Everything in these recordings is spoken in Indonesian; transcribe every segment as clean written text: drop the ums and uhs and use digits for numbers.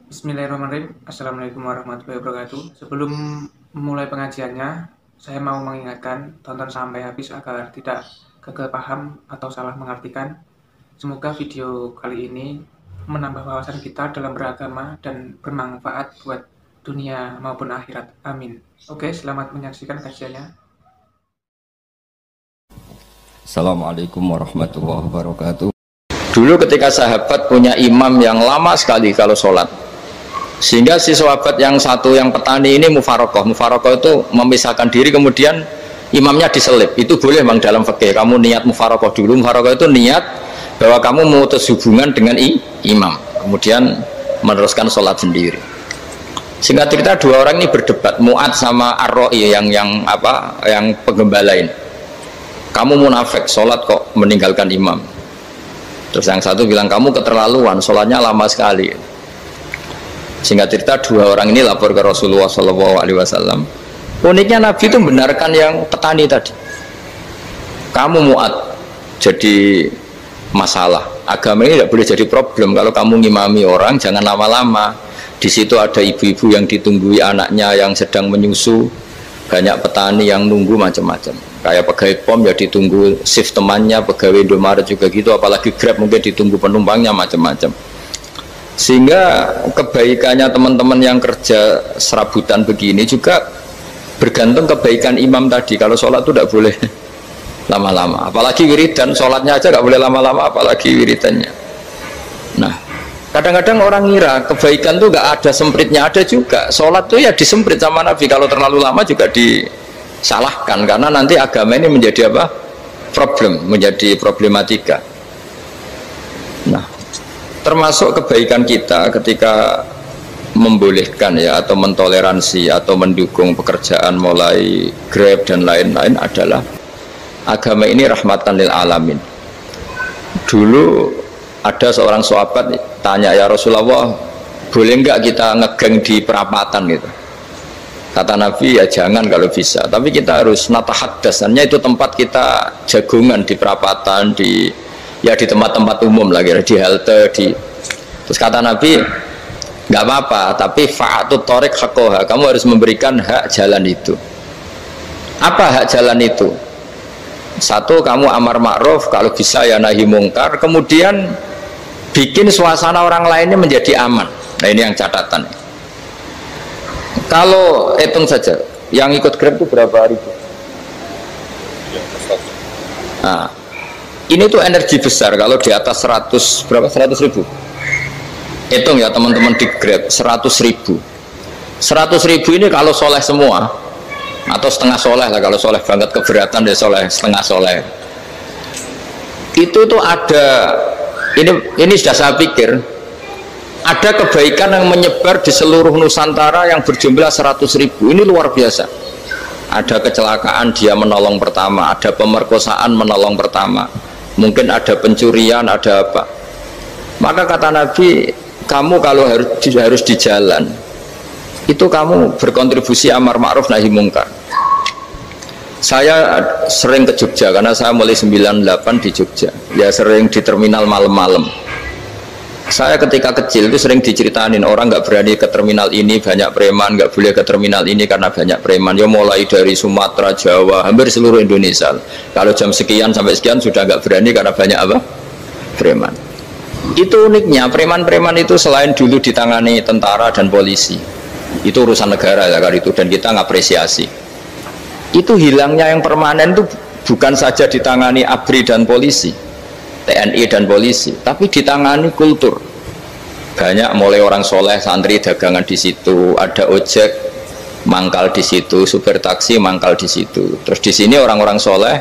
Bismillahirrahmanirrahim. Assalamualaikum warahmatullahi wabarakatuh. Sebelum memulai pengajiannya, saya mau mengingatkan tonton sampai habis agar tidak gagal paham atau salah mengartikan. Semoga video kali ini menambah wawasan kita dalam beragama dan bermanfaat buat dunia maupun akhirat. Amin. Oke, selamat menyaksikan kajiannya. Assalamualaikum warahmatullahi wabarakatuh. Dulu ketika sahabat punya imam yang lama sekali kalau sholat, sehingga si sahabat yang satu yang petani ini mufarokoh itu memisahkan diri, kemudian imamnya diselip. Itu boleh bang dalam fikih. Kamu niat mufarokoh dulu. Mufarokoh itu niat bahwa kamu memutus hubungan dengan imam, kemudian meneruskan sholat sendiri. Singkat cerita, dua orang ini berdebat, Mu'ad sama Ar-Ra'i yang penggembala ini. Kamu munafik, sholat kok meninggalkan imam. Terus yang satu bilang, kamu keterlaluan, sholatnya lama sekali. Singkat cerita, dua orang ini lapor ke Rasulullah SAW. Uniknya Nabi itu membenarkan yang petani tadi. Kamu Mu'ad, jadi masalah. Agama ini tidak boleh jadi problem. Kalau kamu ngimami orang, jangan lama-lama. Di situ ada ibu-ibu yang ditunggui anaknya yang sedang menyusu. Banyak petani yang nunggu macam-macam. Kayak pegawai POM ya ditunggu shift temannya, pegawai Indomaret juga gitu, apalagi Grab mungkin ditunggu penumpangnya macam-macam. Sehingga kebaikannya teman-teman yang kerja serabutan begini juga bergantung kebaikan imam tadi. Kalau sholat itu tidak boleh lama-lama, apalagi wiridan, sholatnya aja nggak boleh lama-lama, apalagi wiridannya. Nah, kadang-kadang orang ngira kebaikan tuh nggak ada sempritnya, ada juga. Sholat tuh ya disemprit sama Nabi, kalau terlalu lama juga disalahkan, karena nanti agama ini menjadi apa? Menjadi problematika. Nah, termasuk kebaikan kita ketika membolehkan ya, atau mentoleransi atau mendukung pekerjaan mulai Grab dan lain-lain adalah agama ini rahmatan lil alamin. Dulu ada seorang sahabat tanya, ya Rasulullah, boleh nggak kita ngegeng di perapatan gitu? Kata Nabi, ya jangan kalau bisa, tapi kita harus natahaddasannya, itu tempat kita jagungan di perapatan, di tempat-tempat umum lagi, di halte, terus kata Nabi, nggak apa-apa, tapi fa'atut thoriq haqqaha, kamu harus memberikan hak jalan itu. Apa hak jalan itu? Satu, kamu amar ma'ruf, kalau bisa ya nahi mungkar, kemudian bikin suasana orang lainnya menjadi aman. Nah, ini yang catatan. Kalau hitung saja, yang ikut Grab itu berapa ribu? Nah, ini tuh energi besar kalau di atas 100 ribu. Hitung ya teman-teman di Grab, 100 ribu. 100 ribu ini kalau soleh semua, atau setengah soleh lah, kalau soleh banget keberatan ya soleh, setengah soleh. Itu tuh ada, ini sudah saya pikir, ada kebaikan yang menyebar di seluruh Nusantara yang berjumlah 100 ribu. Ini luar biasa. Ada kecelakaan, dia menolong pertama, ada pemerkosaan, menolong pertama, mungkin ada pencurian, ada apa. Maka kata Nabi, kamu kalau harus di jalan itu kamu berkontribusi amar ma'ruf nahi mungkar. Saya sering ke Jogja karena saya mulai 98 di Jogja, ya sering di terminal malam-malam. Saya ketika kecil itu sering diceritain, orang nggak berani ke terminal ini banyak preman, nggak boleh ke terminal ini karena banyak preman. Ya mulai dari Sumatera, Jawa, hampir seluruh Indonesia. Kalau jam sekian sampai sekian sudah nggak berani karena banyak apa? Preman. Itu uniknya, preman-preman itu selain dulu ditangani tentara dan polisi, itu urusan negara ya kali itu, dan kita ngapresiasi. Itu hilangnya yang permanen itu bukan saja ditangani ABRI dan polisi, TNI dan polisi, tapi ditangani kultur. Banyak mulai orang soleh, santri dagangan di situ, ada ojek mangkal di situ, supir taksi mangkal di situ. Terus di sini orang-orang soleh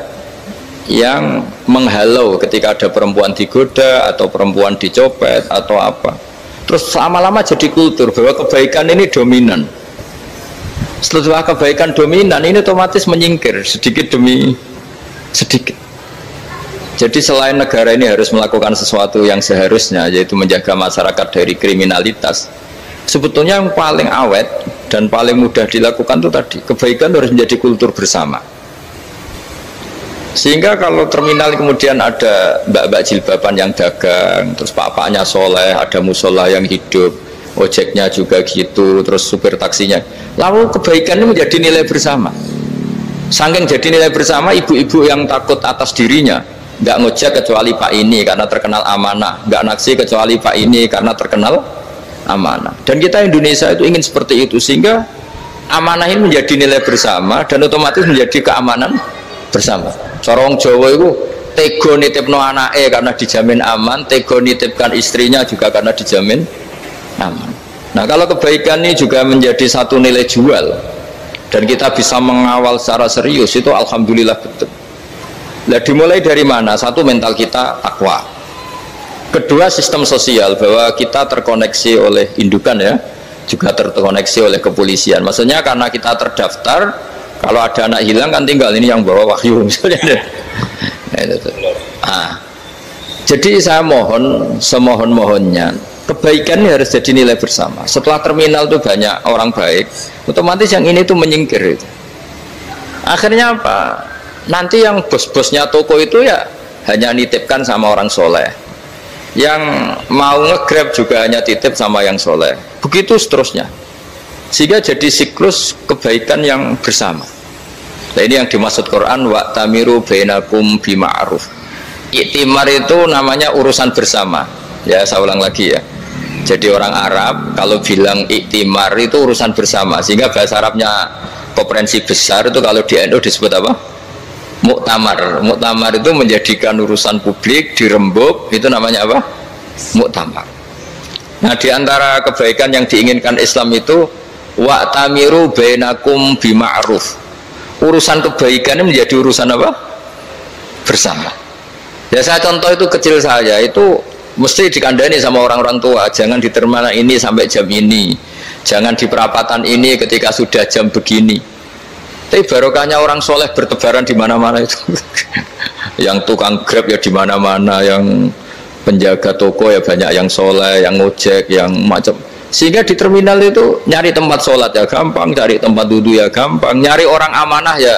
yang menghalau ketika ada perempuan digoda atau perempuan dicopet atau apa. Terus lama-lama jadi kultur bahwa kebaikan ini dominan. Setelah kebaikan dominan ini otomatis menyingkir sedikit demi sedikit. Jadi selain negara ini harus melakukan sesuatu yang seharusnya, yaitu menjaga masyarakat dari kriminalitas, sebetulnya yang paling awet dan paling mudah dilakukan itu tadi, kebaikan harus menjadi kultur bersama. Sehingga kalau terminal kemudian ada mbak-mbak jilbaban yang dagang, terus pak-paknya soleh, ada musola yang hidup, ojeknya juga gitu, terus supir taksinya. Lalu kebaikan ini menjadi nilai bersama. Saking jadi nilai bersama, ibu-ibu yang takut atas dirinya nggak ngojek kecuali Pak ini karena terkenal amanah, nggak naksi kecuali Pak ini karena terkenal amanah. Dan kita Indonesia itu ingin seperti itu, sehingga amanah ini menjadi nilai bersama dan otomatis menjadi keamanan bersama. Corong Jawa itu tego nitipno anake karena dijamin aman, tego nitipkan istrinya juga karena dijamin aman. Nah, kalau kebaikan ini juga menjadi satu nilai jual dan kita bisa mengawal secara serius, itu alhamdulillah betul. Nah, dimulai dari mana? Satu, mental kita takwa. Kedua, sistem sosial, bahwa kita terkoneksi oleh indukan ya, juga terkoneksi oleh kepolisian. Maksudnya karena kita terdaftar, kalau ada anak hilang kan tinggal ini yang bawa wahyu misalnya. Jadi saya mohon, semohon-mohonnya, kebaikan ini harus jadi nilai bersama. Setelah terminal itu banyak orang baik, otomatis yang ini tuh menyingkir itu. Akhirnya apa? Nanti yang bos-bosnya toko itu ya hanya nitipkan sama orang soleh, yang mau nge-grab juga hanya titip sama yang soleh, begitu seterusnya, sehingga jadi siklus kebaikan yang bersama. Nah, ini yang dimaksud Quran, wa tamiru bainakum bima'ruf. Iktimar itu namanya urusan bersama ya, saya ulang lagi ya. Jadi orang Arab kalau bilang iktimar itu urusan bersama, sehingga bahasa Arabnya konferensi besar itu kalau di NU disebut apa? Muktamar. Muktamar itu menjadikan urusan publik dirembuk, itu namanya apa? Muktamar. Nah, di antara kebaikan yang diinginkan Islam itu wa'tamiru bainakum bima'ruf. Urusan kebaikan ini menjadi urusan apa? Bersama. Ya, saya contoh itu kecil saya itu mesti dikandani sama orang-orang tua, jangan di terminal ini sampai jam ini, jangan di perapatan ini ketika sudah jam begini. Tapi barokahnya orang soleh bertebaran di mana-mana itu. Yang tukang grab ya di mana-mana, yang penjaga toko ya banyak yang soleh, yang ngojek, yang macam. Sehingga di terminal itu nyari tempat sholat ya gampang, cari tempat duduk ya gampang, nyari orang amanah ya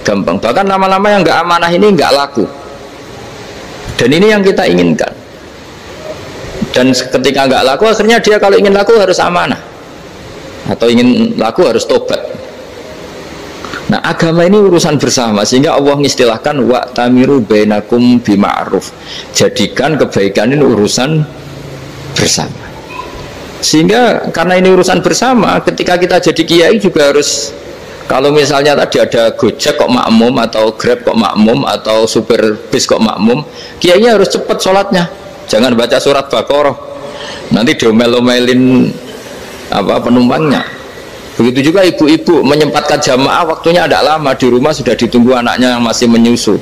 gampang. Bahkan lama-lama yang nggak amanah ini nggak laku. Dan ini yang kita inginkan. Dan ketika nggak laku, akhirnya dia kalau ingin laku harus amanah, atau ingin laku harus tobat. Nah, agama ini urusan bersama, sehingga Allah mengistilahkan wa'tamiru bainakum bima'ruf. Jadikan kebaikan ini urusan bersama. Sehingga karena ini urusan bersama, ketika kita jadi kiai juga harus, kalau misalnya tadi ada Gojek kok makmum, atau Grab kok makmum, atau supir bis kok makmum, kiainya harus cepat sholatnya. Jangan baca surat Baqarah, nanti diomel-omelin apa penumpangnya. Begitu juga ibu-ibu menyempatkan jamaah, waktunya ada lama di rumah sudah ditunggu anaknya yang masih menyusu.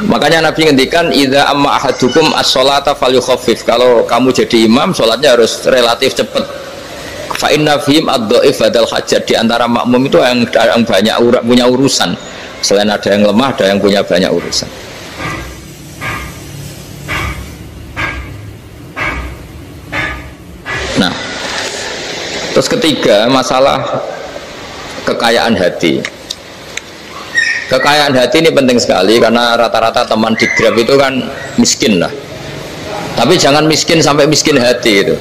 Makanya Nabi ngendikan idza amma ahadukum as-sholata falyukhaffif. Kalau kamu jadi imam, sholatnya harus relatif cepat. Fa inna fihim ad-dhaif badal hajat. Di antara makmum itu yang banyak punya urusan. Selain ada yang lemah, ada yang punya banyak urusan. Nah, terus ketiga, masalah kekayaan hati. Kekayaan hati ini penting sekali, karena rata-rata teman di Grab itu kan miskin lah. Tapi jangan miskin sampai miskin hati itu.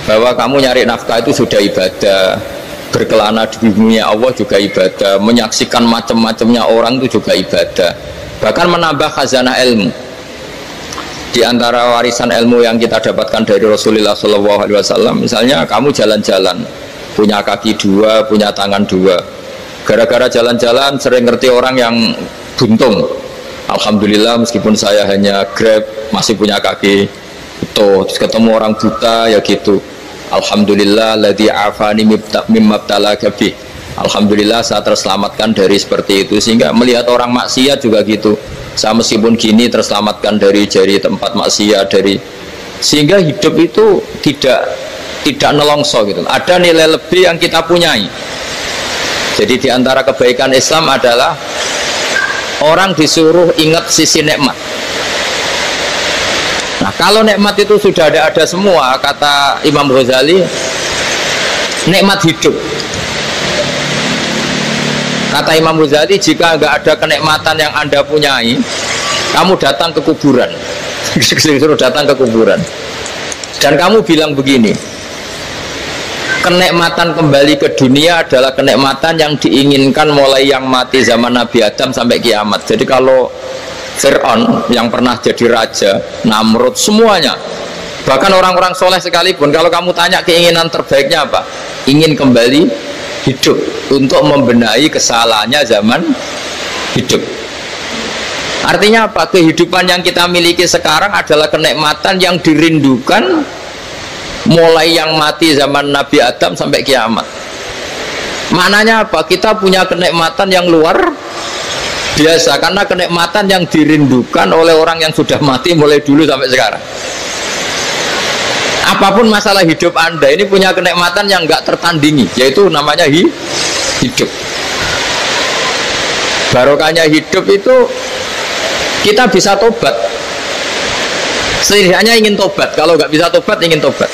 Bahwa kamu nyari nafkah itu sudah ibadah, berkelana di dunia Allah juga ibadah, menyaksikan macam-macamnya orang itu juga ibadah. Bahkan menambah khazanah ilmu. Di antara warisan ilmu yang kita dapatkan dari Rasulullah SAW, misalnya kamu jalan-jalan, punya kaki dua, punya tangan dua. Gara-gara jalan-jalan sering ngerti orang yang buntung. Alhamdulillah meskipun saya hanya Grab, masih punya kaki utuh. Terus ketemu orang buta ya gitu. Alhamdulillah ladzi afani mimma btalaka bih. Alhamdulillah saya terselamatkan dari seperti itu. Sehingga melihat orang maksiat juga gitu. Saya meskipun gini terselamatkan dari tempat maksiat, sehingga hidup itu tidak nelongso gitu. Ada nilai lebih yang kita punyai. Jadi di antara kebaikan Islam adalah orang disuruh ingat sisi nikmat. Nah, kalau nikmat itu sudah ada semua, kata Imam Ghazali, nikmat hidup. Kata Imam Ghazali, jika nggak ada kenikmatan yang Anda punyai, kamu datang ke kuburan. Disuruh datang ke kuburan. Dan kamu bilang begini, Kenikmatan kembali ke dunia adalah kenikmatan yang diinginkan mulai yang mati zaman Nabi Adam sampai kiamat. Jadi kalau Fir'aun yang pernah jadi raja, Namrud, semuanya, bahkan orang-orang soleh sekalipun, kalau kamu tanya keinginan terbaiknya apa? Ingin kembali hidup untuk membenahi kesalahannya zaman hidup. Artinya apa? Kehidupan yang kita miliki sekarang adalah kenikmatan yang dirindukan mulai yang mati zaman Nabi Adam sampai kiamat. Maknanya apa? Kita punya kenikmatan yang luar biasa karena kenikmatan yang dirindukan oleh orang yang sudah mati mulai dulu sampai sekarang. Apapun masalah hidup Anda ini punya kenikmatan yang nggak tertandingi, yaitu namanya hidup. Barokahnya hidup itu kita bisa tobat. Setidaknya ingin tobat. Kalau nggak bisa tobat, ingin tobat.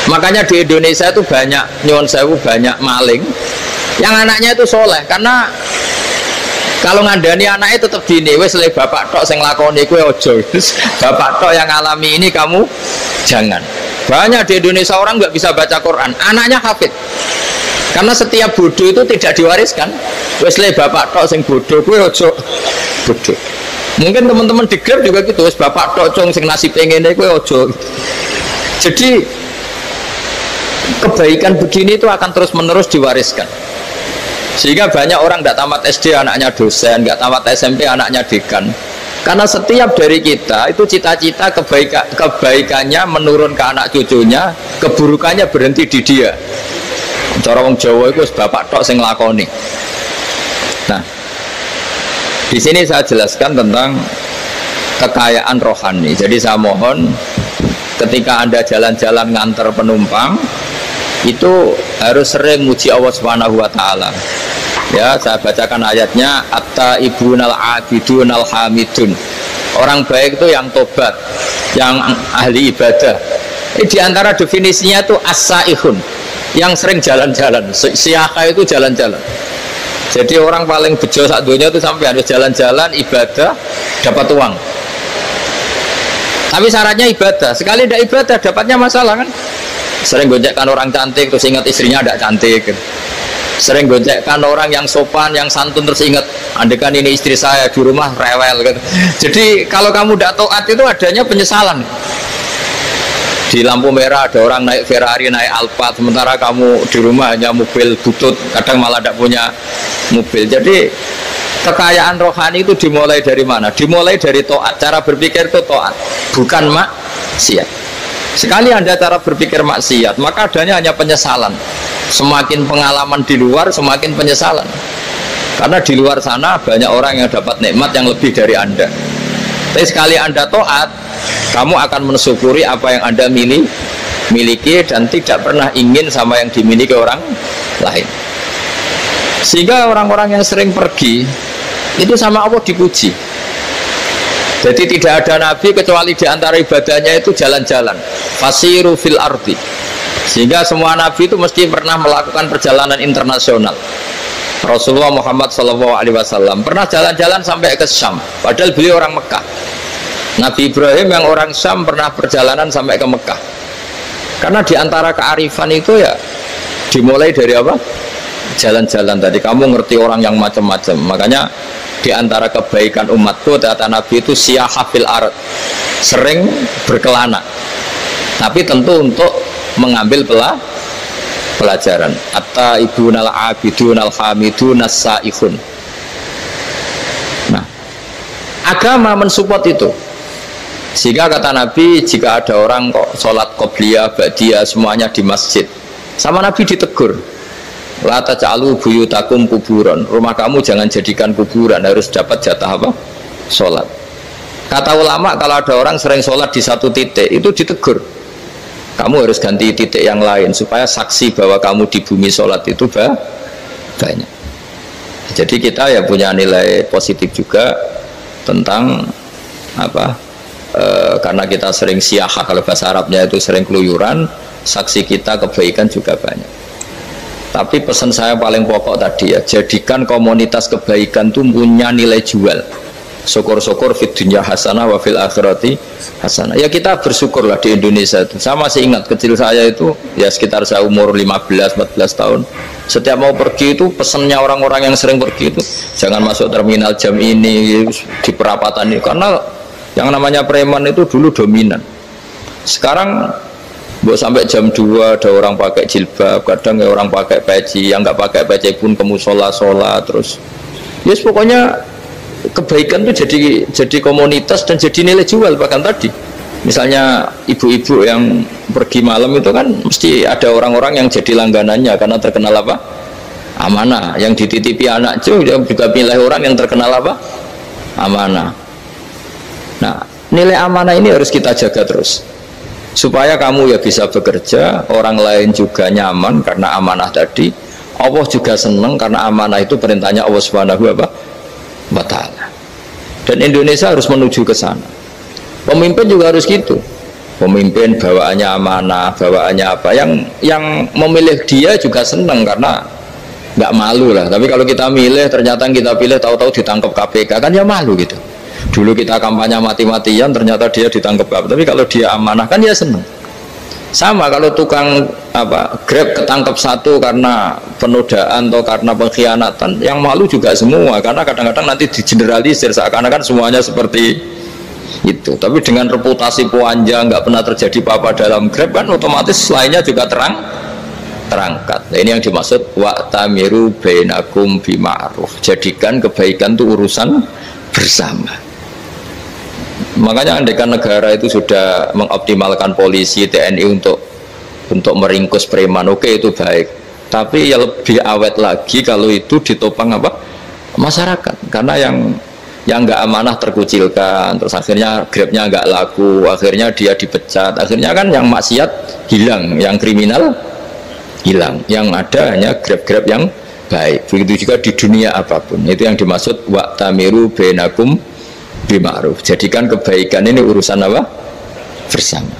Makanya di Indonesia itu banyak nyuwun sewu, banyak maling yang anaknya itu soleh, karena kalau ngandani anaknya tetap gini, wes le bapak tok sing lakoni kowe ojo, bapak tok yang alami ini kamu jangan. Banyak di Indonesia orang nggak bisa baca Quran, anaknya hafid, karena setiap bodoh itu tidak diwariskan. Wes le bapak tok sing bodoh kowe ojo bodoh. Mungkin teman-teman di Grab juga gitu, wes bapak tok cong sing nasi pengene kowe ojo. Jadi kebaikan begini itu akan terus-menerus diwariskan. Sehingga banyak orang tidak tamat SD anaknya dosen, nggak tamat SMP anaknya dekan. Karena setiap dari kita itu cita-cita kebaikannya menurun ke anak cucunya, keburukannya berhenti di dia. Cara wong Jawa itu bapak tok sing lakoni. Nah, di sini saya jelaskan tentang kekayaan rohani. Jadi saya mohon ketika Anda jalan-jalan ngantar penumpang itu harus sering muji Allah Subhanahu wa taala. Ya, saya bacakan ayatnya, at-taibunal abidunal hamidun. Orang baik itu yang tobat, yang ahli ibadah. Di antara definisinya itu as-saihun, yang sering jalan-jalan. Siaka itu jalan-jalan. Jadi orang paling bejo sak dunia itu sampai harus jalan-jalan ibadah dapat uang. Tapi syaratnya ibadah. Sekali tidak ibadah dapatnya masalah kan? Sering gojekkan orang cantik terus ingat istrinya tidak cantik. Sering gojekkan orang yang sopan, yang santun terus ingat andekan ini istri saya di rumah rewel gitu. Jadi kalau kamu tidak taat itu adanya penyesalan. Di lampu merah ada orang naik Ferrari, naik Alphard, sementara kamu di rumah hanya mobil butut, kadang malah tidak punya mobil. Jadi kekayaan rohani itu dimulai dari mana? Dimulai dari taat. Cara berpikir itu taat, bukan maksiat. Sekali Anda cara berpikir maksiat, maka adanya hanya penyesalan. Semakin pengalaman di luar, semakin penyesalan. Karena di luar sana banyak orang yang dapat nikmat yang lebih dari Anda. Tapi sekali Anda taat, kamu akan mensyukuri apa yang Anda miliki dan tidak pernah ingin sama yang dimiliki orang lain. Sehingga orang-orang yang sering pergi itu sama Allah dipuji. Jadi tidak ada nabi kecuali di antara ibadahnya itu jalan-jalan. Fasiru fil ardi. Sehingga semua nabi itu mesti pernah melakukan perjalanan internasional. Rasulullah Muhammad SAW pernah jalan-jalan sampai ke Syam, padahal beliau orang Mekah. Nabi Ibrahim yang orang Syam pernah perjalanan sampai ke Mekah. Karena di antara kearifan itu ya dimulai dari apa? Jalan-jalan tadi. Kamu ngerti orang yang macam-macam. Makanya di antara kebaikan umatku kata Nabi itu siyahah fil ard, sering berkelana, tapi tentu untuk mengambil pelajaran. At-taibunal abidunal hamidun as-saihun. Nah, agama mensupport itu. Sehingga kata Nabi, jika ada orang kok sholat qobliyah, ba'diyah semuanya di masjid, sama Nabi ditegur, la taj'alu buyutakum kuburan, rumah kamu jangan jadikan kuburan, harus dapat jatah apa? Sholat. Kata ulama, kalau ada orang sering sholat di satu titik, itu ditegur, kamu harus ganti titik yang lain supaya saksi bahwa kamu di bumi sholat itu banyak. Jadi kita ya punya nilai positif juga tentang apa? Karena kita sering siyaha, kalau bahasa Arabnya itu sering keluyuran, saksi kita kebaikan juga banyak. Tapi pesan saya paling pokok tadi ya, jadikan komunitas kebaikan itu punya nilai jual. syukur-syukur fid dunya hasanah wa fil akhirati hasanah. Ya kita bersyukurlah di Indonesia itu. Saya masih ingat kecil saya itu ya sekitar saya umur 15-14 tahun. Setiap mau pergi itu pesannya orang-orang yang sering pergi itu jangan masuk terminal jam ini di perapatan ini, karena yang namanya preman itu dulu dominan. Sekarang sampai jam 2 ada orang pakai jilbab, kadang ya orang pakai peci, yang nggak pakai peci pun ke musola sholat terus. Yes, pokoknya kebaikan itu jadi komunitas dan jadi nilai jual. Bahkan tadi misalnya ibu-ibu yang pergi malam itu kan mesti ada orang-orang yang jadi langganannya karena terkenal apa? Amanah. Yang dititipi anak juga pilih orang yang terkenal apa? Amanah. Nah, nilai amanah ini harus kita jaga terus supaya kamu ya bisa bekerja, orang lain juga nyaman karena amanah tadi, Allah juga senang karena amanah itu perintahnya Allah Subhanahu wa ta'ala. Dan Indonesia harus menuju ke sana. Pemimpin juga harus gitu. Pemimpin bawaannya amanah, bawaannya apa, yang memilih dia juga senang karena nggak malu lah. Tapi kalau kita milih ternyata kita pilih tahu-tahu ditangkap KPK kan ya malu gitu. Dulu kita kampanye mati-matian ternyata dia ditangkap KPK. Tapi kalau dia amanah kan ya senang. Sama kalau tukang Grab ketangkap satu karena penodaan atau karena pengkhianatan, yang malu juga semua karena kadang-kadang nanti digeneralisir seakan-akan semuanya seperti itu. Tapi dengan reputasi panjang nggak pernah terjadi apa-apa dalam Grab kan otomatis lainnya juga terangkat. Nah, ini yang dimaksud wa'tamiru bainakum bima'ruf. Jadikan kebaikan itu urusan bersama. Makanya andaikan negara itu sudah mengoptimalkan polisi, TNI untuk meringkus preman, oke, itu baik. Tapi ya lebih awet lagi kalau itu ditopang masyarakat, karena yang nggak amanah terkucilkan, terus akhirnya Grabnya nggak laku, akhirnya dia dipecat, akhirnya kan yang maksiat hilang, yang kriminal hilang, yang ada hanya Grab yang baik. Begitu juga di dunia apapun, itu yang dimaksud wa'tamiru bainakum bima'ruf. Jadikan kebaikan ini urusan bersama.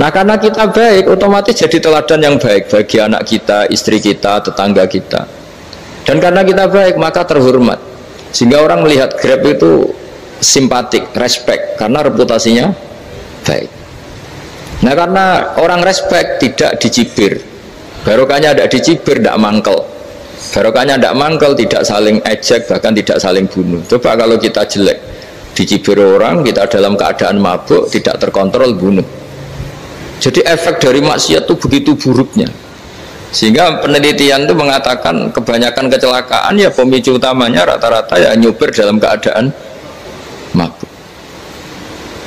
Nah, karena kita baik, otomatis jadi teladan yang baik bagi anak kita, istri kita, tetangga kita. Dan karena kita baik, maka terhormat. Sehingga orang melihat Grab itu simpatik, respect, karena reputasinya baik. Nah, karena orang respect tidak dicibir. Barokahnya tidak dicibir, tidak mangkel. Barokahnya tidak mangkel, tidak saling ejek, bahkan tidak saling bunuh. Coba kalau kita jelek, dicibir orang, kita dalam keadaan mabuk, tidak terkontrol, bunuh. Jadi efek dari maksiat itu begitu buruknya, sehingga penelitian itu mengatakan kebanyakan kecelakaan ya pemicu utamanya rata-rata ya nyupir dalam keadaan mabuk.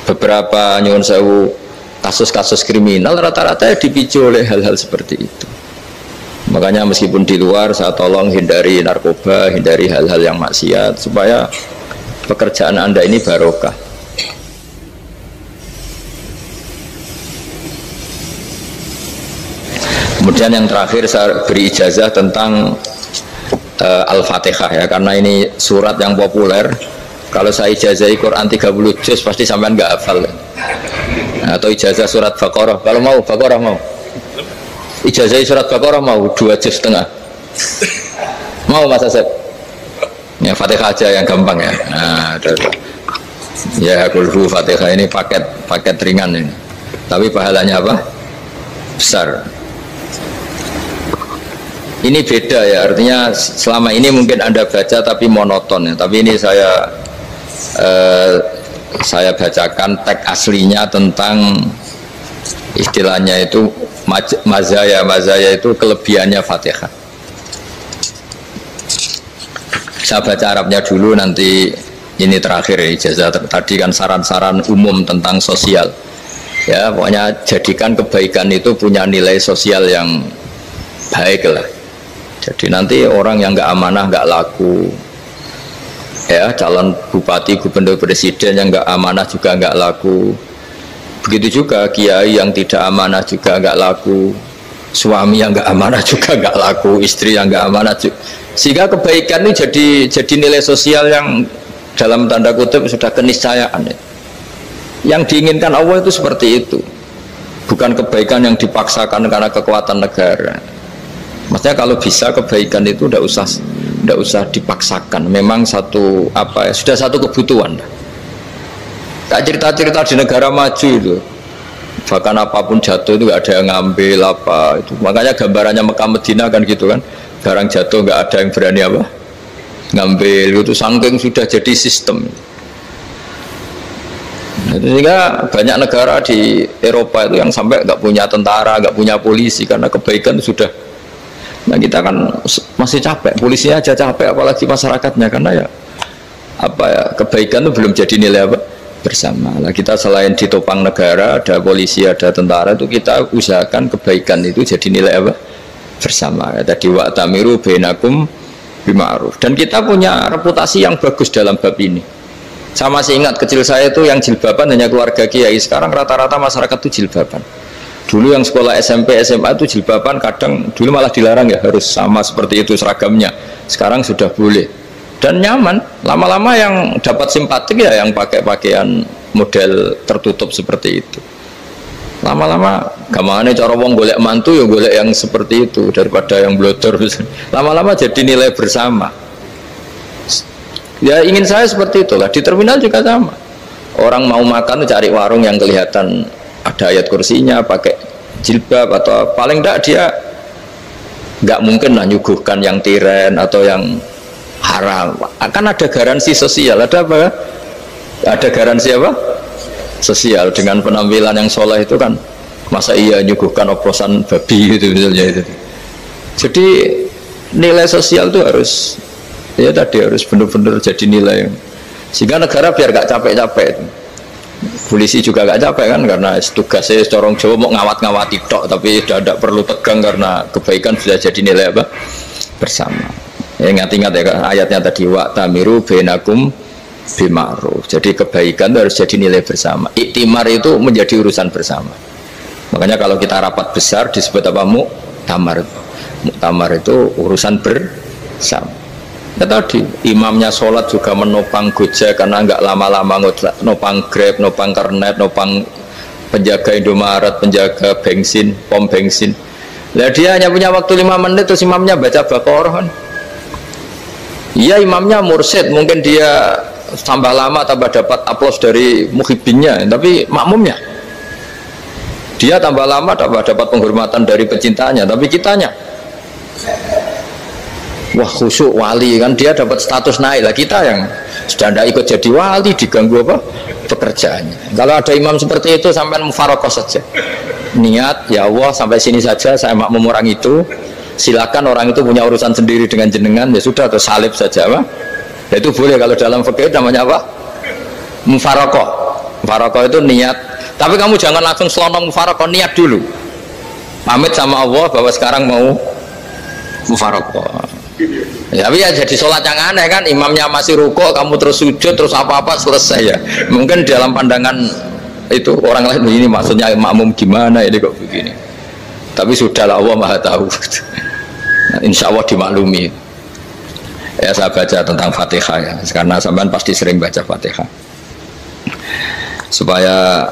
Beberapa nyuwun sewu kasus-kasus kriminal rata-rata ya dipicu oleh hal-hal seperti itu. Makanya meskipun di luar saya tolong hindari narkoba, hindari hal-hal yang maksiat supaya pekerjaan Anda ini barokah. Kemudian yang terakhir saya beri ijazah tentang Al-Fatihah ya, karena ini surat yang populer. Kalau saya ijazahi Quran 30 juz pasti sampean nggak hafal. Atau ijazah surat Baqarah, kalau mau Baqarah mau. Ijazahi surat Baqarah mau 2 juz setengah. Mau Mas Asep? Ya Fatihah aja yang gampang ya. Nah, ya kulhu Fatihah ini paket ringan ini. Tapi pahalanya apa? Besar. Ini beda ya, artinya selama ini mungkin Anda baca tapi monoton ya. Tapi ini saya bacakan teks aslinya tentang istilahnya itu mazaya itu kelebihannya Fatihah. Saya baca Arabnya dulu, nanti ini terakhir ya, ijazah tadi kan saran-saran umum tentang sosial ya, pokoknya jadikan kebaikan itu punya nilai sosial yang baik lah. Jadi nanti orang yang nggak amanah nggak laku ya, calon bupati, gubernur, presiden yang nggak amanah juga nggak laku. Begitu juga kiai yang tidak amanah juga nggak laku, suami yang nggak amanah juga nggak laku, istri yang nggak amanah juga. Sehingga kebaikan ini jadi nilai sosial yang dalam tanda kutip sudah keniscayaan. Yang diinginkan Allah itu seperti itu, bukan kebaikan yang dipaksakan karena kekuatan negara. Maksudnya kalau bisa kebaikan itu tidak usah dipaksakan. Memang satu apa ya, sudah satu kebutuhan. Tak cerita-cerita di negara maju itu, bahkan apapun jatuh itu nggak ada yang ngambil apa itu. Makanya gambarannya Mekah Medina kan gitu kan, barang jatuh nggak ada yang berani apa ngambil, itu saking sudah jadi sistem. Sehingga banyak negara di Eropa itu yang sampai nggak punya tentara, nggak punya polisi karena kebaikan itu sudah. Nah kita kan masih capek, polisinya aja capek, apalagi masyarakatnya, karena ya apa ya, kebaikan itu belum jadi nilai apa bersama. Nah kita selain ditopang negara, ada polisi, ada tentara, itu kita usahakan kebaikan itu jadi nilai apa bersama. Ya, tadi wa tamiru bainakum bima'ruf. Dan kita punya reputasi yang bagus dalam bab ini. Saya masih ingat kecil saya itu yang jilbaban hanya keluarga kiai. Sekarang rata-rata masyarakat itu jilbaban. Dulu yang sekolah SMP, SMA itu jilbaban kadang dulu malah dilarang ya, harus sama seperti itu seragamnya. Sekarang sudah boleh dan nyaman. Lama-lama yang dapat simpatik ya yang pakai pakaian model tertutup seperti itu. Lama-lama gamane cara wong golek mantu ya golek yang seperti itu daripada yang blodor. Lama-lama jadi nilai bersama. Ya ingin saya seperti itulah. Di terminal juga sama. Orang mau makan cari warung yang kelihatan ada ayat kursinya, pakai jilbab, atau paling tidak dia nggak mungkin lah nyuguhkan yang tiren atau yang haram. Akan ada garansi sosial. Ada apa? Ada garansi apa? Sosial. Dengan penampilan yang soleh itu kan, masa iya nyuguhkan oplosan babi gitu misalnya itu. Jadi nilai sosial itu harus, ya tadi harus benar-benar jadi nilai, sehingga negara biar gak capek-capek. Polisi juga gak capek kan, karena tugasnya corong Jawa mau ngawat-ngawati tok, tapi tidak perlu tegang karena kebaikan sudah jadi nilai apa bersama. Ya, ingat-ingat ya ayatnya tadi, wa tamiru bainakum bima'ruf. Jadi kebaikan itu harus jadi nilai bersama. Iktimar itu menjadi urusan bersama. Makanya kalau kita rapat besar disebut apa? Muktamar. Muktamar itu urusan bersama. Ya tadi imamnya sholat juga menopang Gojek karena nggak lama-lama nopang Grab, nopang Kernet, nopang penjaga Indomaret, penjaga bensin, pom bensin. Nah dia hanya punya waktu 5 menit terus imamnya baca Baqarah kan. Iya imamnya mursyid, mungkin dia tambah lama tambah dapat aplaus dari muhibbinnya, tapi makmumnya dia tambah lama tambah dapat penghormatan dari pecintanya, tapi kitanya wah khusyuk wali kan, dia dapat status naik lah. Kita yang sudah tidak ikut jadi wali diganggu apa pekerjaannya. Kalau ada imam seperti itu sampai mufarokoh saja, niat ya Allah sampai sini saja saya makmum orang itu, silakan orang itu punya urusan sendiri dengan jenengan, ya sudah, atau salib saja apa ya, itu boleh. Kalau dalam fikih namanya apa? Mufarokoh. Mufarokoh itu niat, tapi kamu jangan langsung selonong mufarokoh, niat dulu pamit sama Allah bahwa sekarang mau mufarokoh. Ya, tapi ya jadi sholat yang aneh kan, imamnya masih rukuk, kamu terus sujud, terus apa-apa selesai ya. Mungkin dalam pandangan itu orang lain ini maksudnya makmum gimana ini kok begini. Tapi sudahlah, Allah Maha tahu. Nah, insya Allah dimaklumi. Ya saya baca tentang Fatihah ya, karena sampean pasti sering baca Fatihah. Supaya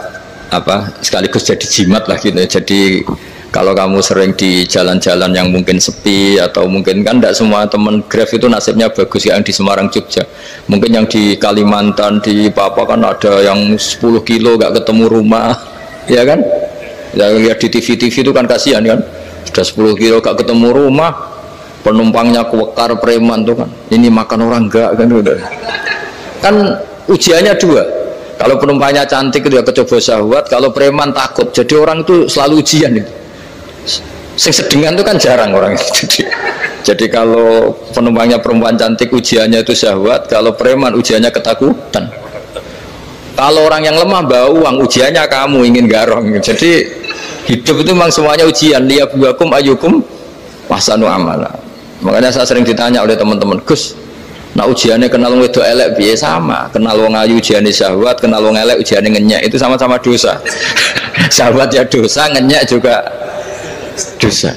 apa? Sekaligus jadi jimat lah gitu. Jadi kalau kamu sering di jalan-jalan yang mungkin sepi, atau mungkin kan tidak semua teman Grab itu nasibnya bagus yang di Semarang Jogja, mungkin yang di Kalimantan di Papua kan ada yang 10 kilo gak ketemu rumah ya kan, yang lihat di TV-TV itu kan kasihan kan, sudah 10 kilo gak ketemu rumah, penumpangnya kewekar preman tuh kan, ini makan orang enggak kan, udah kan ujiannya dua. Kalau penumpangnya cantik itu ya kecoba syahwat, kalau preman takut. Jadi orang itu selalu ujian itu. Sing sedengan itu kan jarang orang itu. Jadi kalau penumpangnya perempuan cantik ujiannya itu syahwat, kalau preman ujiannya ketakutan. Kalau orang yang lemah bau uang ujiannya kamu ingin garong. Jadi hidup itu memang semuanya ujian. Liyabluwakum ayyukum ahsanu amala. Makanya saya sering ditanya oleh teman-teman, Gus, nah ujiannya kenal wong wedok elek piye? Sama, kenal wong ayu ujiannya syahwat, kenal wong elek ujiannya ngenyek, itu sama-sama dosa. Syahwat ya dosa, ngenyek juga dosa.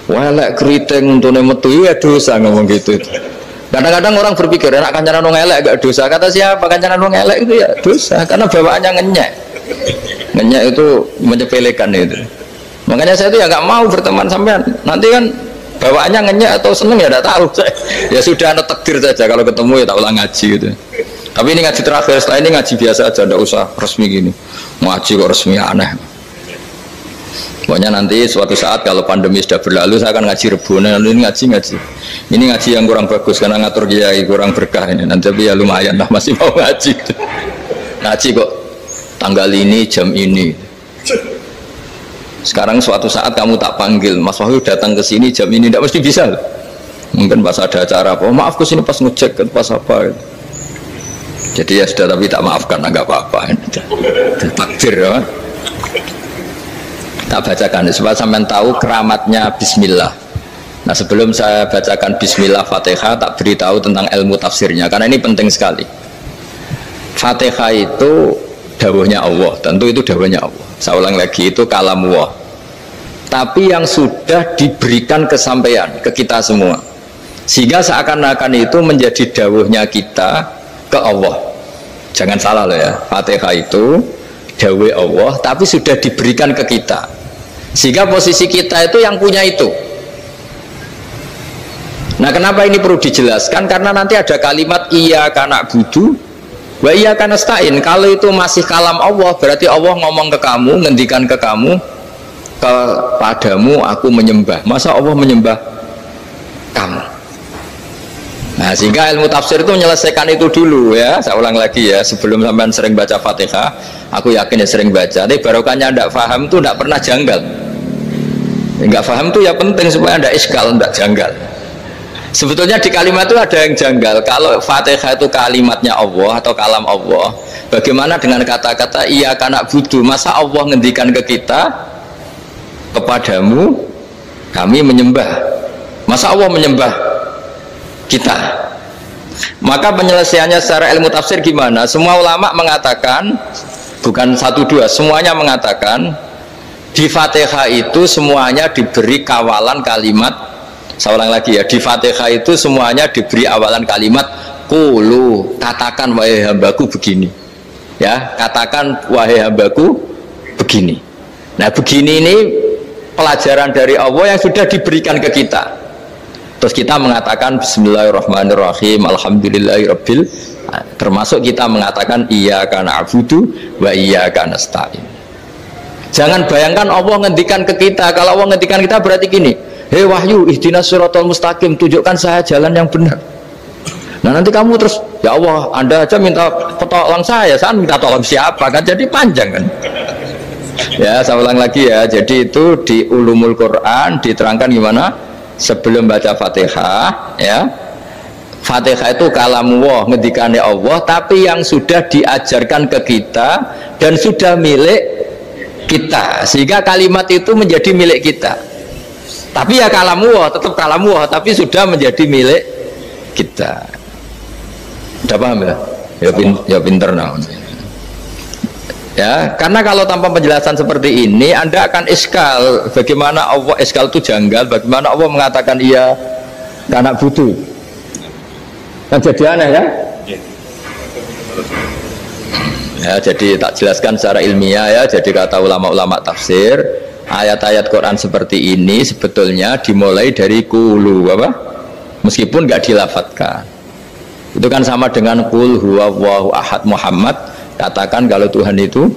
Welek keriting untuk metu ya dosa, ngomong gitu. Kadang-kadang orang berpikir enak kancanan wong elek gak dosa. Kata siapa kancanan wong elek itu ya dosa, karena bawaannya ngenyek. Ngenyek itu menyepelekan itu. Makanya saya itu ya nggak mau berteman sampean. Nanti kan Bawaannya ngenyek atau seneng ya tidak tahu. Ya sudah, ada takdir saja, kalau ketemu ya tak ulang ngaji gitu. Tapi ini ngaji terakhir, setelah ini ngaji biasa aja, tidak usah resmi gini. Ngaji kok resmi, aneh. Pokoknya nanti suatu saat kalau pandemi sudah berlalu, saya akan ngaji Rebonan. Ini ngaji. Ini ngaji yang kurang bagus karena ngatur kiai kurang berkah ini. Nanti tapi ya lumayan lah, masih mau ngaji. Ngaji kok tanggal ini, jam ini. Sekarang suatu saat kamu tak panggil, Mas Wahyu datang ke sini jam ini, tidak mesti bisa. Mungkin pas ada acara apa, maaf ke sini pas ngecek, pas apa. Jadi ya sudah, tapi tak maafkan, enggak apa-apa. Takdir ya. Tak bacakan supaya sampean tahu keramatnya bismillah. Nah, sebelum saya bacakan bismillah Fatihah, tak beritahu tentang ilmu tafsirnya karena ini penting sekali. Fatihah itu dawuhnya Allah, tentu itu dawuhnya Allah. Saya ulang lagi, itu kalam Allah. Tapi yang sudah diberikan kesampaian ke kita semua. Sehingga seakan-akan itu menjadi dawuhnya kita ke Allah. Jangan salah loh ya. Fatihah itu dawuh Allah tapi sudah diberikan ke kita. Sehingga posisi kita itu yang punya itu. Nah, kenapa ini perlu dijelaskan? Karena nanti ada kalimat iyyaka na'budu wa iyyaka nasta'in. Kalau itu masih kalam Allah, berarti Allah ngomong ke kamu, ngendikan ke kamu, kepadamu aku menyembah. Masa Allah menyembah kamu? Nah, sehingga ilmu tafsir itu menyelesaikan itu dulu ya. Saya ulang lagi ya, sebelum sampean sering baca Fatihah, aku yakin ya sering baca. Tapi barokahnya tidak paham itu tidak pernah janggal. Enggak paham itu ya penting supaya tidak iskal, tidak janggal. Sebetulnya di kalimat itu ada yang janggal. Kalau Fatihah itu kalimatnya Allah atau kalam Allah, bagaimana dengan kata-kata iyyaka na'budu? Masa Allah ngendikan ke kita, kepadamu kami menyembah? Masa Allah menyembah kita? Maka penyelesaiannya secara ilmu tafsir gimana? Semua ulama mengatakan, bukan satu dua, semuanya mengatakan di Fatihah itu semuanya diberi kawalan kalimat. Saya ulang lagi ya, di Fatihah itu semuanya diberi awalan kalimat qulu, katakan wahai hambaku begini ya, katakan wahai hambaku begini. Nah, begini ini pelajaran dari Allah yang sudah diberikan ke kita. Terus kita mengatakan bismillahirrahmanirrahim, alhamdulillahirabbil, termasuk kita mengatakan iyyaka na'budu wa iyyaka nasta'in. Jangan bayangkan Allah ngendikan ke kita. Kalau Allah ngendikan kita berarti gini, hei Wahyu, ihdinas siratal mustaqim, tunjukkan saya jalan yang benar. Nah, nanti kamu terus, ya Allah, Anda aja minta tolong saya minta tolong siapa kan, jadi panjang kan. Ya, saya ulang lagi ya, jadi itu di Ulumul Quran diterangkan gimana sebelum baca Fatihah ya. Fatihah itu kalamullah, ngendikannya Allah, tapi yang sudah diajarkan ke kita dan sudah milik kita, sehingga kalimat itu menjadi milik kita. Tapi ya kalamullah, tetap kalamullah, tapi sudah menjadi milik kita. Udah paham ya? Ya pinter nah. Ya, karena kalau tanpa penjelasan seperti ini, Anda akan iskal. Bagaimana Allah iskal itu janggal? Bagaimana Allah mengatakan iya karena butuh? Kan jadi aneh ya? Ya, jadi tak jelaskan secara ilmiah ya. Jadi kata ulama-ulama tafsir, ayat-ayat Quran seperti ini sebetulnya dimulai dari qulu apa? Meskipun nggak dilafatkan. Itu kan sama dengan qul huwallahu ahad Muhammad, katakan kalau Tuhan itu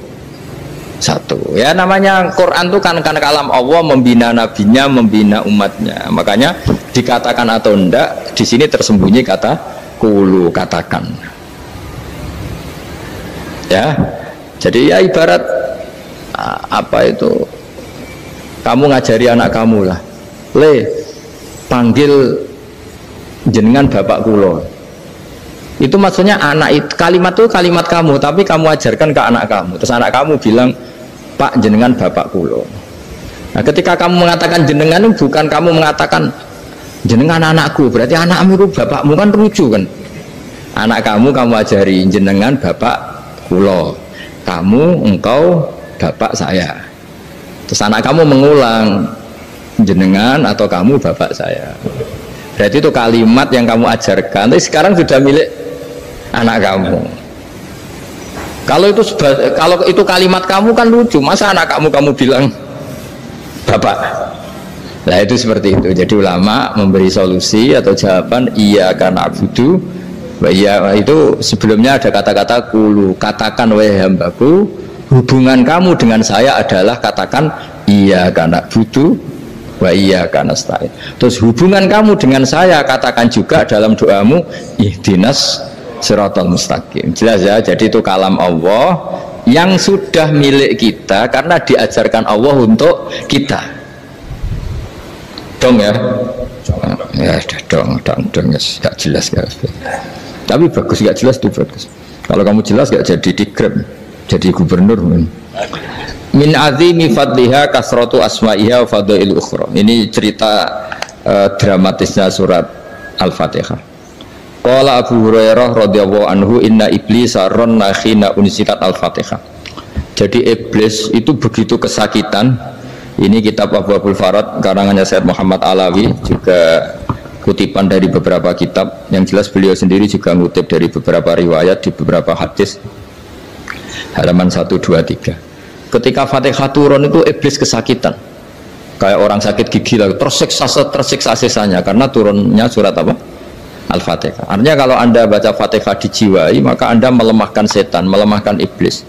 satu. Ya, namanya Quran itu kan kalam Allah, membina nabinya, membina umatnya. Makanya dikatakan atau enggak, di sini tersembunyi kata qulu, katakan. Ya, jadi ya ibarat apa itu, kamu ngajari anak kamu lah, le panggil jenengan bapak kulo, itu maksudnya anak itu, kalimat itu kalimat kamu, tapi kamu ajarkan ke anak kamu. Terus anak kamu bilang, pak jenengan bapak kulo. Nah, ketika kamu mengatakan jenengan, bukan kamu mengatakan jenengan anakku, berarti anakmu itu bapakmu, kan lucu kan. Anak kamu ajari jenengan bapak kulo, kamu engkau bapak saya. Terus anak kamu mengulang, jenengan atau kamu bapak saya. Berarti itu kalimat yang kamu ajarkan, tapi sekarang sudah milik anak kamu. Kalau itu kalimat kamu kan lucu, masa anak kamu bilang bapak. Nah itu seperti itu. Jadi ulama memberi solusi atau jawaban iya karena abudu. Iya itu sebelumnya ada kata-kata kulu, katakan wahai hambaku, hubungan kamu dengan saya adalah katakan iya karena abudu wa iya karena nasta'in. Terus hubungan kamu dengan saya katakan juga dalam doamu ihdinas siratal mustaqim. Jelas ya. Jadi itu kalam Allah yang sudah milik kita karena diajarkan Allah untuk kita. Dong ya, ya dong, gak jelas gak. Tapi bagus gak jelas itu bagus. Kalau kamu jelas gak jadi digrab, jadi gubernur. Min azimi fadliha kasratu asma'iha wa fadail ukhra. Ini cerita dramatisnya surat Al-Fatihah. Qala Abu Hurairah radhiyallahu anhu inna iblisa ranna khina unsilat Al-Fatihah. Jadi iblis itu begitu kesakitan. Ini kitab Abwaabul Farad karangannya Syed Muhammad Alawi, juga kutipan dari beberapa kitab. Yang jelas beliau sendiri juga ngutip dari beberapa riwayat di beberapa hadis. Halaman 1, 2, 3. Ketika Fatihah turun itu iblis kesakitan. Kayak orang sakit gigi lah, tersiksa sisanya karena turunnya surat apa? Al-Fatihah. Artinya kalau Anda baca Fatihah dijiwai, maka Anda melemahkan setan, melemahkan iblis.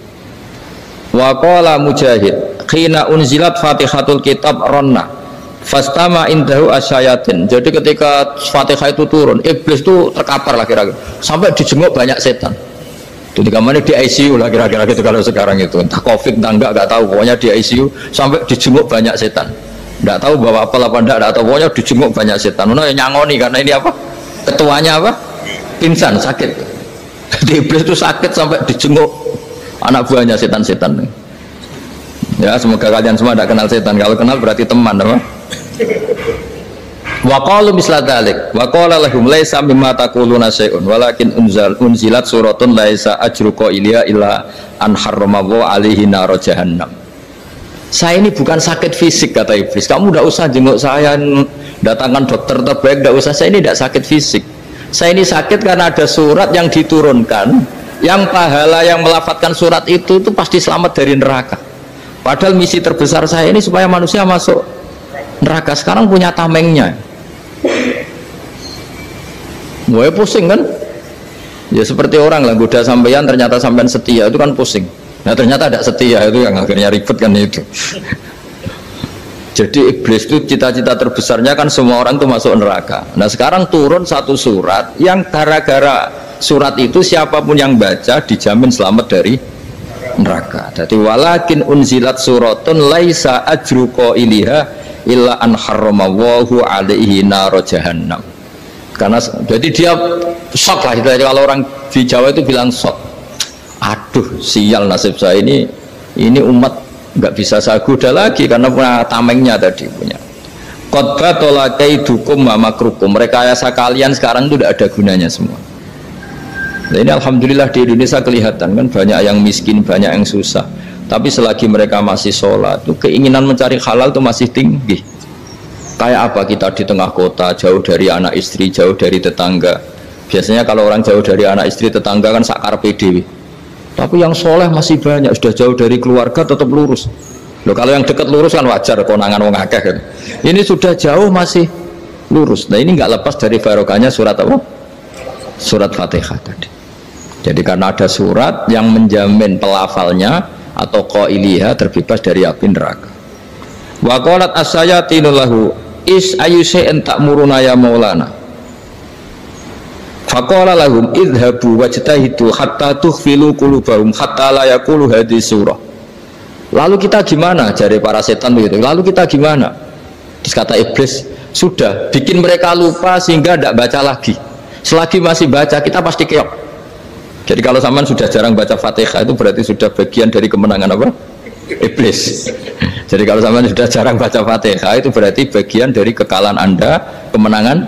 Wa qala Mujahid khina unzilat Fatihatul kitab ronna fastama indahu asyayatin. Jadi ketika Fatihah itu turun, iblis itu terkapar lah kira-kira, sampai dijenguk banyak setan. Jadi kemana di ICU lah kira-kira gitu kalau sekarang itu, entah COVID entah enggak tahu, pokoknya di ICU sampai dijenguk banyak setan. Enggak tahu bawa apa enggak tahu, pokoknya dijenguk banyak setan. Mana yang nyangoni karena ini apa? Ketuanya apa? Pingsan, sakit. Jadi iblis itu sakit sampai dijenguk anak buahnya setan-setan. Ya semoga kalian semua tidak kenal setan. Kalau kenal berarti teman, apa? Wa qalu misla dzalik wa qala lahum laisa mimma taquluna syai'un walakin unzilat suratun laisa ajru qailiha illa an harramallahu alaihi nar jahannam. Saya ini bukan sakit fisik kata iblis. Kamu tidak usah jenguk saya, datangkan dokter terbaik, tidak usah. Saya ini tidak sakit fisik. Saya ini sakit karena ada surat yang diturunkan, yang pahala yang melafatkan surat itu pasti selamat dari neraka. Padahal misi terbesar saya ini supaya manusia masuk neraka. Sekarang punya tamengnya. Mulai pusing kan? Ya seperti orang lah, goda sampeyan ternyata sampean setia, itu kan pusing. Nah ternyata tidak setia, itu yang akhirnya ribet kan itu. Jadi iblis itu cita-cita terbesarnya kan semua orang itu masuk neraka. Nah sekarang turun satu surat yang gara-gara surat itu siapapun yang baca dijamin selamat dari neraka. Jadi walakin unzilat suratun laisa ajru qailiha illa an harramallahu alaihi nar jahannam. Karena jadi dia shock lah, kalau orang di Jawa itu bilang shock. Aduh sial nasib saya ini umat nggak bisa saya goda lagi karena punya tamengnya tadi punya. Qad batala kaidukum wa makrukum. Rekayasa kalian sekarang itu tidak ada gunanya semua. Nah, ini alhamdulillah di Indonesia kelihatan kan banyak yang miskin, banyak yang susah. Tapi selagi mereka masih sholat, itu keinginan mencari halal itu masih tinggi. Kayak apa kita di tengah kota, jauh dari anak istri, jauh dari tetangga. Biasanya kalau orang jauh dari anak istri, tetangga kan sakar PDW. Tapi yang soleh masih banyak, sudah jauh dari keluarga tetap lurus. Loh, kalau yang dekat lurus kan wajar, konangan wong akeh kan. Ini sudah jauh masih lurus. Nah ini nggak lepas dari barokahnya surat apa? Surat Fatihah tadi. Jadi karena ada surat yang menjamin pelafalnya atau qailiha terbebas dari api neraka. Wa qalat as-sayatinu lahu is ayyushay'in ta'muruna ya maulana. Faqala lahum idhabu wajtahidu hatta tukhfilu qulubahum hatta la yaqulu hadhihi surah. Lalu kita gimana? Jari para setan begitu. Lalu kita gimana? Terus kata iblis, sudah bikin mereka lupa sehingga tidak baca lagi. Selagi masih baca kita pasti keok. Jadi kalau sampean sudah jarang baca Fatihah itu berarti sudah bagian dari kemenangan apa? Iblis. Jadi kalau sampean sudah jarang baca Fatihah itu berarti bagian dari kekalahan Anda, kemenangan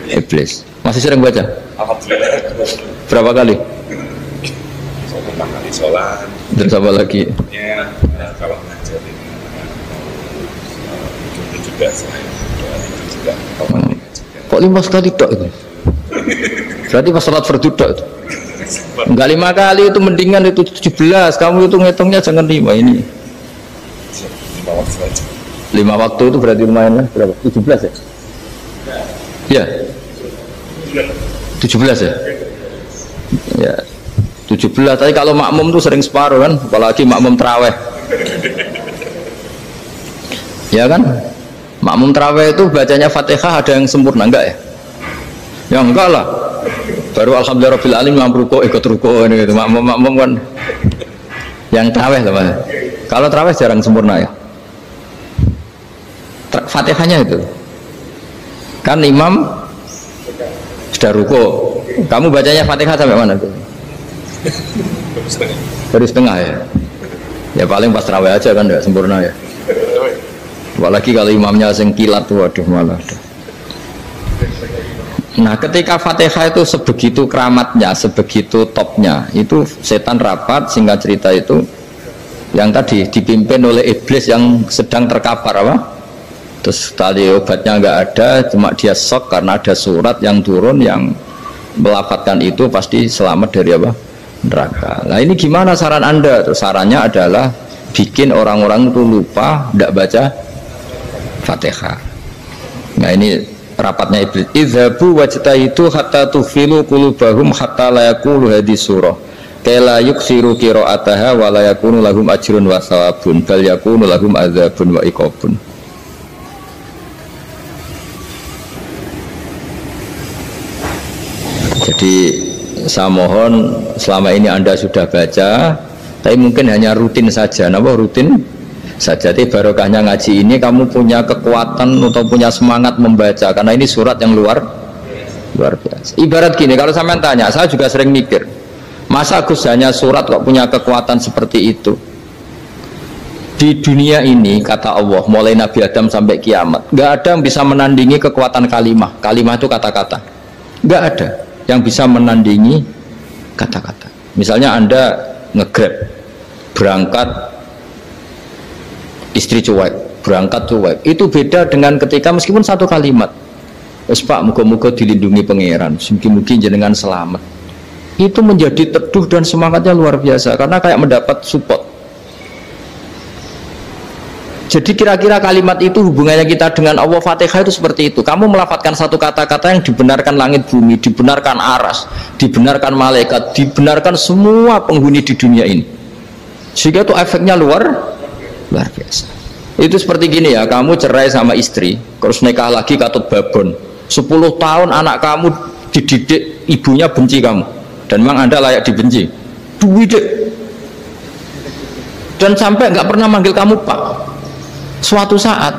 iblis. Masih sering baca? Alhamdulillah. Berapa kali? Pertama kali sholat. Terus apa lagi? Ya, kalau ngajarin itu juga selain itu juga Kok 5 kali tok itu? Berarti pas sholat fardu tok itu? Enggak 5 kali itu, mendingan itu 17. Kamu itu ngitungnya jangan 5 ini. 5 waktu aja. 5 waktu itu berarti lumayan lah, berapa? 17 ya? Ya 17 ya? Ya 17, tapi kalau makmum tuh sering separuh kan, apalagi makmum terawih ya kan? Makmum terawih itu bacanya Fatihah ada yang sempurna enggak ya? Ya enggak lah, baru alhamdulillahirabbil alamin mampu ruko ikut ruko ini gitu. Makmum kan yang terawih lah, kalau terawih jarang sempurna ya. Fatihahnya itu kan imam sudah ruko, kamu bacanya Fatihah sampai mana tuh? Baru setengah ya. Ya paling pas terawih aja kan enggak sempurna ya. Apalagi kalau imamnya sing kilat tuh, waduh malah. Nah ketika Fatihah itu sebegitu keramatnya, sebegitu topnya, itu setan rapat, singkat cerita itu yang tadi dipimpin oleh iblis yang sedang terkapar apa? Terus tali obatnya nggak ada, cuma dia shock karena ada surat yang turun yang melafatkan itu pasti selamat dari apa? Neraka. Nah ini gimana saran Anda? Terus sarannya adalah bikin orang-orang itu lupa, tidak baca Fatihah. Nah ini rapatnya iblis. Idzabu wajtahidu hatta tufilu qulubahum hatta la yaqulu hadis surah kala yuksiru qiraataha wa la yakunu lahum ajrun wa thawabun bal yakunu lahum adzabun wa iqabun. Jadi saya mohon selama ini Anda sudah baca, tapi mungkin hanya rutin saja. Napa rutin saja? Jadi barokahnya ngaji ini kamu punya kekuatan atau punya semangat membaca, karena ini surat yang luar biasa. Ibarat gini, kalau sampean tanya, saya juga sering mikir, masa Gus hanya surat kok punya kekuatan seperti itu? Di dunia ini kata Allah, mulai Nabi Adam sampai kiamat, nggak ada yang bisa menandingi kekuatan kalimah. Kalimah itu kata-kata, nggak ada yang bisa menandingi kata-kata. Misalnya Anda nge-grab berangkat, istri cuek, berangkat cuek, itu beda dengan ketika meskipun satu kalimat, wes Pak muga-muga dilindungi pangeran, mungkin jenengan selamat, itu menjadi teduh dan semangatnya luar biasa karena kayak mendapat support. Jadi kira-kira kalimat itu hubungannya kita dengan Allah. Fatihah itu seperti itu, kamu melafadzkan satu kata-kata yang dibenarkan langit bumi, dibenarkan aras, dibenarkan malaikat, dibenarkan semua penghuni di dunia ini, sehingga itu efeknya luar biasa. Itu seperti gini ya, kamu cerai sama istri, terus nikah lagi katut babon, 10 tahun anak kamu dididik ibunya benci kamu, dan memang Anda layak dibenci, dididik, dan sampai nggak pernah manggil kamu Pak. Suatu saat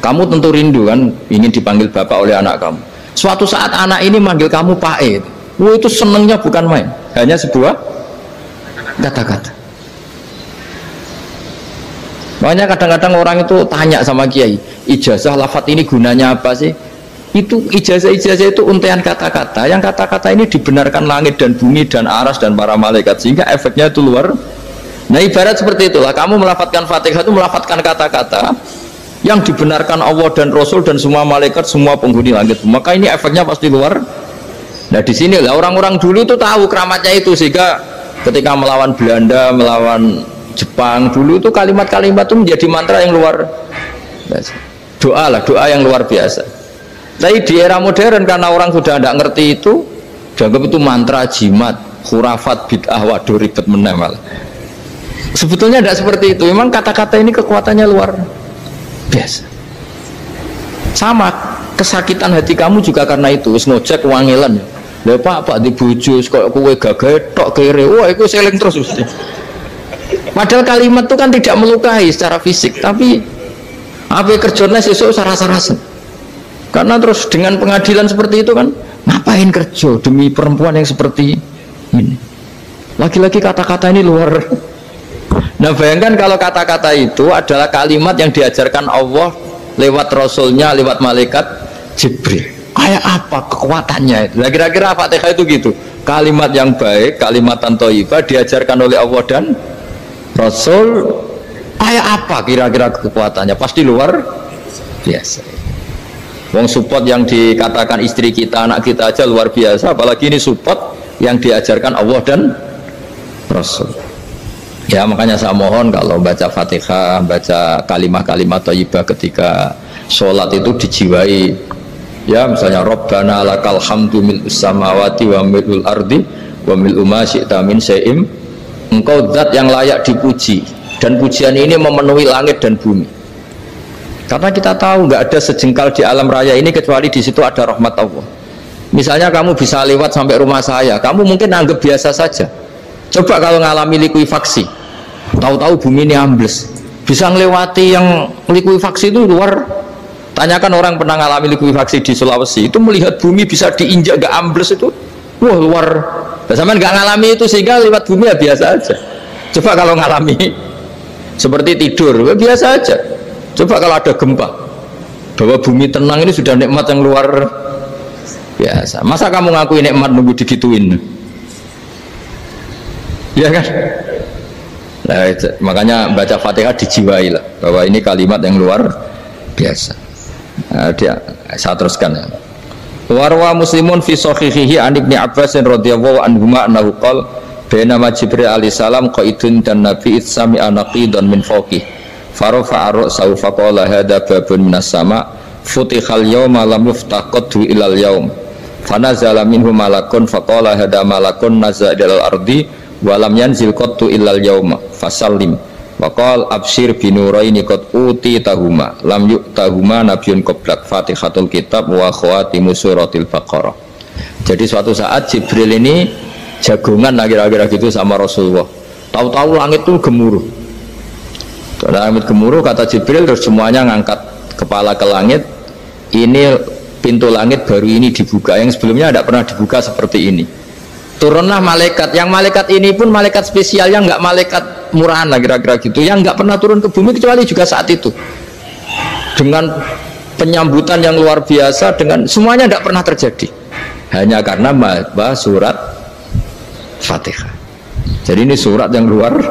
kamu tentu rindu kan, ingin dipanggil bapak oleh anak kamu. Suatu saat anak ini manggil kamu Pak E, itu senengnya bukan main, hanya sebuah kata-kata. Makanya kadang-kadang orang itu tanya sama kiai, ijazah lafadz ini gunanya apa sih? Itu ijazah itu untaian kata-kata, yang kata-kata ini dibenarkan langit dan bumi dan aras dan para malaikat, sehingga efeknya itu luar. Nah ibarat seperti itulah, kamu melafadzkan Fatihah itu melafadzkan kata-kata yang dibenarkan Allah dan Rasul dan semua malaikat, semua penghuni langit, maka ini efeknya pasti luar. Nah di sini lah orang-orang dulu itu tahu keramatnya itu, sehingga ketika melawan Belanda, melawan Jepang dulu itu kalimat-kalimat itu menjadi mantra yang luar biasa. Doa lah, doa yang luar biasa. Tapi di era modern karena orang sudah tidak ngerti itu, dianggap itu mantra, jimat, khurafat, bid'ah, waduh ribet menemal. Sebetulnya tidak seperti itu. Memang kata-kata ini kekuatannya luar biasa. Sama kesakitan hati kamu juga karena itu. Wis ngojek wangilan. Lha Pak di bojo kok kowe gagah tok kere. Wah, iku seling terus mesti. Padahal kalimat itu kan tidak melukai secara fisik, tapi apa kerjanya sesuk sarasa-rasa. Karena terus dengan pengadilan seperti itu kan, ngapain kerja demi perempuan yang seperti ini? Lagi-lagi kata-kata ini luar. Nah bayangkan kalau kata-kata itu adalah kalimat yang diajarkan Allah lewat Rasulnya, lewat malaikat Jibril. Kayak apa kekuatannya itu? Nah kira-kira Fatihah itu gitu, kalimat yang baik, kalimatan thayyibah diajarkan oleh Allah dan Rasul. Kayak apa kira-kira kekuatannya? Pasti luar biasa. Wong support yang dikatakan istri kita, anak kita aja luar biasa, apalagi ini support yang diajarkan Allah dan Rasul. Ya makanya saya mohon kalau baca Fatihah, baca kalimat-kalimat thayyibah ketika sholat itu dijiwai. Ya misalnya Rabbana lakal hamdu mil'us samawati wa mil'ul ardi wa mil'u ma syi'ta min syai'im. Engkau zat yang layak dipuji, dan pujian ini memenuhi langit dan bumi. Karena kita tahu nggak ada sejengkal di alam raya ini kecuali di situ ada rahmat Allah. Misalnya kamu bisa lewat sampai rumah saya, kamu mungkin anggap biasa saja. Coba kalau ngalami likuifaksi, tahu-tahu bumi ini ambles, bisa ngelewati yang likuifaksi itu luar. Tanyakan orang pernah ngalami likuifaksi di Sulawesi, itu melihat bumi bisa diinjak gak ambles itu, wah luar. Sama nggak ngalami itu sehingga lewat bumi ya biasa aja. Coba kalau ngalami seperti tidur, biasa aja. Coba kalau ada gempa, bahwa bumi tenang ini sudah nikmat yang luar biasa. Masa kamu ngakui nikmat nunggu digituin? Ya kan? Nah, makanya baca Fatihah dijiwai lah bahwa ini kalimat yang luar biasa. Nah, saya teruskan ya. Warwa Muslimun fi sahihihi an Ibnu Abbas radhiyallahu anhuma annahu qala bainama Jibril alaihi salam qaidun dan Nabi itsami anaqidan min fawqih farafa'a ra'sahu faqala hadza babun minas sama futihal yawma lam yuftaqadhu ilal yaum fanazala minhu malakun faqala hadza malakun nazala ilal ardi walam yanzil qattu illal yauma fasallim waqal absyir binuraini qad uti tahuma lam yu'tahuma nabiyyun qablak Fatihatul kitab wa khawatimu suratil baqarah. Jadi suatu saat Jibril ini jagongan kira-kira gitu sama Rasulullah, tahu-tahu langit itu gemuruh. Langit gemuruh kata Jibril, terus semuanya ngangkat kepala ke langit. Ini pintu langit baru ini dibuka, yang sebelumnya tidak pernah dibuka seperti ini. Turunlah malaikat, yang malaikat ini pun malaikat spesial, yang nggak malaikat murahan lah kira-kira gitu, yang nggak pernah turun ke bumi kecuali juga saat itu, dengan penyambutan yang luar biasa, dengan semuanya tidak pernah terjadi, hanya karena bahas surat Fatihah. Jadi ini surat yang luar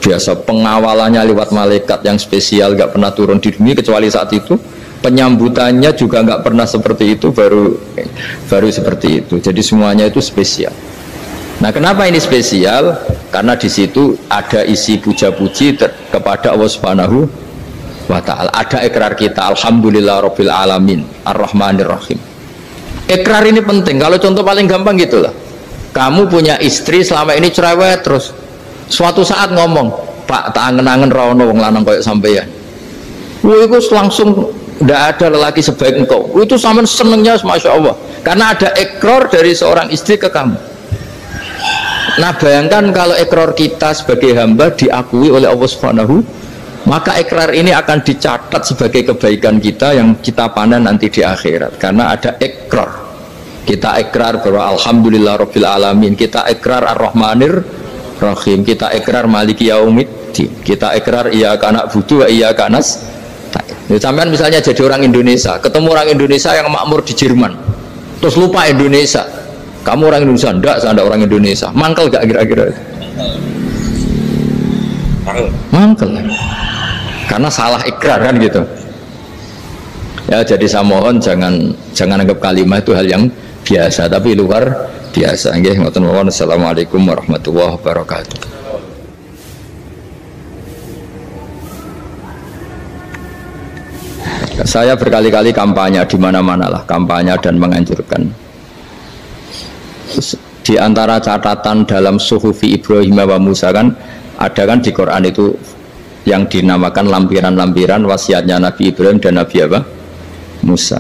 biasa, pengawalannya lewat malaikat yang spesial, nggak pernah turun di bumi kecuali saat itu. Penyambutannya juga nggak pernah seperti itu, baru seperti itu. Jadi semuanya itu spesial. Nah, kenapa ini spesial? Karena di situ ada isi puja-puji kepada Allah Subhanahu wa Ta'ala. Ada ikrar kita, Alhamdulillah Rabbil Alamin, Ar-Rahmanir Rahim. Ikrar ini penting. Kalau contoh paling gampang gitulah. Kamu punya istri selama ini cerewet terus. Suatu saat ngomong, Pak, tak angen-angen rawono wong lanang koyo sampeyan. Wah, itu langsung tidak ada lelaki sebaik engkau. Itu sama senengnya, masya Allah, karena ada ikrar dari seorang istri ke kamu. Nah, bayangkan kalau ikrar kita sebagai hamba diakui oleh Allah Subhanahu, maka ikrar ini akan dicatat sebagai kebaikan kita yang kita panen nanti di akhirat. Karena ada ikrar, kita ikrar bahwa Alhamdulillah Rabbil Alamin, kita ikrar Ar-Rahmanir Rahim, kita ikrar Maliki Yaumiddin, kita ikrar Iyyaka na'budu wa iyyaka nasta'in. Sampean misalnya jadi orang Indonesia, ketemu orang Indonesia yang makmur di Jerman, terus lupa Indonesia. Kamu orang Indonesia? Enggak, saya ada orang Indonesia. Mangkel gak kira-kira? Mangkel. Karena salah ikrar kan gitu. Ya, jadi saya mohon jangan anggap kalimat itu hal yang biasa, tapi luar biasa. Nggih, ngoten mawon. Assalamualaikum warahmatullahi wabarakatuh. Saya berkali-kali kampanye di mana-mana lah, kampanye dan menganjurkan. Di antara catatan dalam Suhufi Ibrahim wa Musa kan ada kan di Quran itu yang dinamakan lampiran-lampiran wasiatnya Nabi Ibrahim dan Nabi apa? Musa.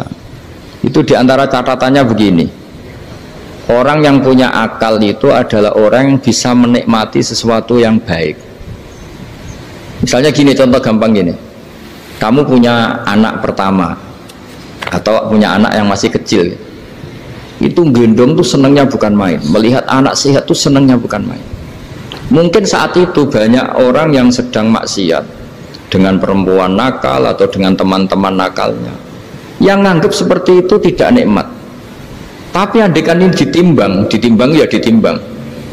Itu di antara catatannya begini. Orang yang punya akal itu adalah orang yang bisa menikmati sesuatu yang baik. Misalnya gini, contoh gampang gini. Kamu punya anak pertama atau punya anak yang masih kecil, itu gendong tuh senengnya bukan main, melihat anak sehat tuh senengnya bukan main. Mungkin saat itu banyak orang yang sedang maksiat dengan perempuan nakal atau dengan teman-teman nakalnya, yang nganggap seperti itu tidak nikmat. Tapi andaikan ini ditimbang,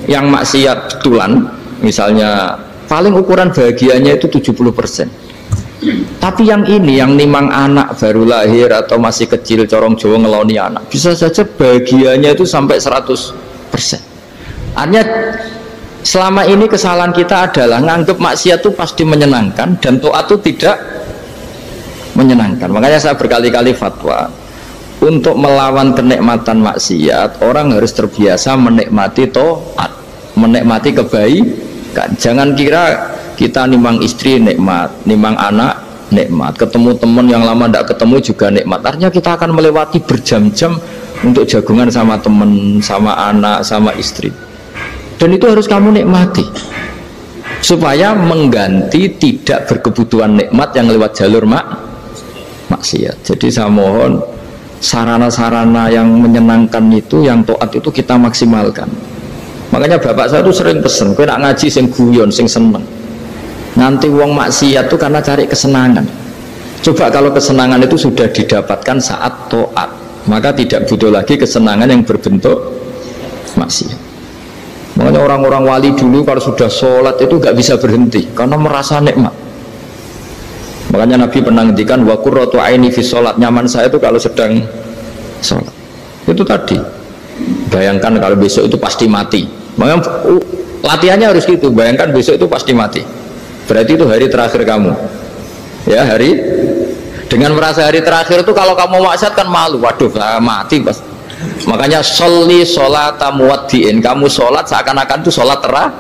yang maksiat betulan misalnya paling ukuran bahagianya itu 70%. Tapi yang ini, yang nimang anak baru lahir atau masih kecil, corong Jawa ngeloni anak, bisa saja bahagianya itu sampai 100%. Artinya Selama ini kesalahan kita adalah nganggep maksiat itu pasti menyenangkan dan taat itu tidak menyenangkan. Makanya saya berkali-kali fatwa, untuk melawan kenikmatan maksiat orang harus terbiasa menikmati taat, menikmati kebaikan. Jangan kira kita nimang istri nikmat, nimang anak nikmat, ketemu teman yang lama tidak ketemu juga nikmat. Artinya kita akan melewati berjam-jam untuk jagungan sama teman, sama anak, sama istri. Dan itu harus kamu nikmati supaya mengganti tidak berkebutuhan nikmat yang lewat jalur maksiat. Jadi saya mohon sarana-sarana yang menyenangkan itu, yang taat itu kita maksimalkan. Makanya bapak saya tuh sering pesen, kowe nak ngaji sing guyon, sing seneng. Nanti wong maksiat tuh karena cari kesenangan. Coba kalau kesenangan itu sudah didapatkan saat taat, maka tidak butuh lagi kesenangan yang berbentuk maksiat. Makanya orang-orang wali dulu kalau sudah sholat itu gak bisa berhenti karena merasa nikmat. Makanya Nabi pernah ngendikan wa qurratu aini fi sholat, nyaman saya itu kalau sedang sholat. Itu tadi. Bayangkan kalau besok itu pasti mati. Makanya latihannya harus gitu. Bayangkan besok itu pasti mati. Berarti itu hari terakhir kamu. Ya, hari dengan merasa hari terakhir itu kalau kamu maksiat kan malu. Waduh, mati pas. Makanya sholli sholata muwaddiin, kamu sholat seakan-akan itu sholat terakhir.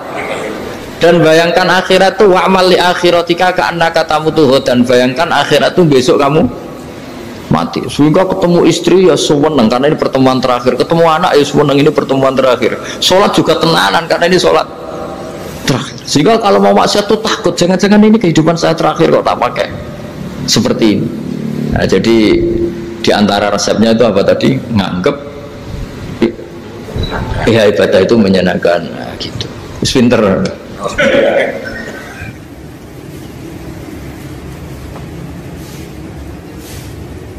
Dan bayangkan akhirat itu wa'mal li akhiratika ka'annaka tamutuhu, dan bayangkan akhirat itu besok kamu mati. Sehingga ketemu istri ya seneng karena ini pertemuan terakhir, ketemu anak ya seneng ini pertemuan terakhir, sholat juga tenanan karena ini sholat terakhir. Sehingga kalau mau maksiat tuh takut, jangan-jangan ini kehidupan saya terakhir kok tak pakai seperti ini. Nah, jadi di antara resepnya itu apa tadi? Nganggep ya ibadah itu menyenangkan. Nah, gitu. Pinter.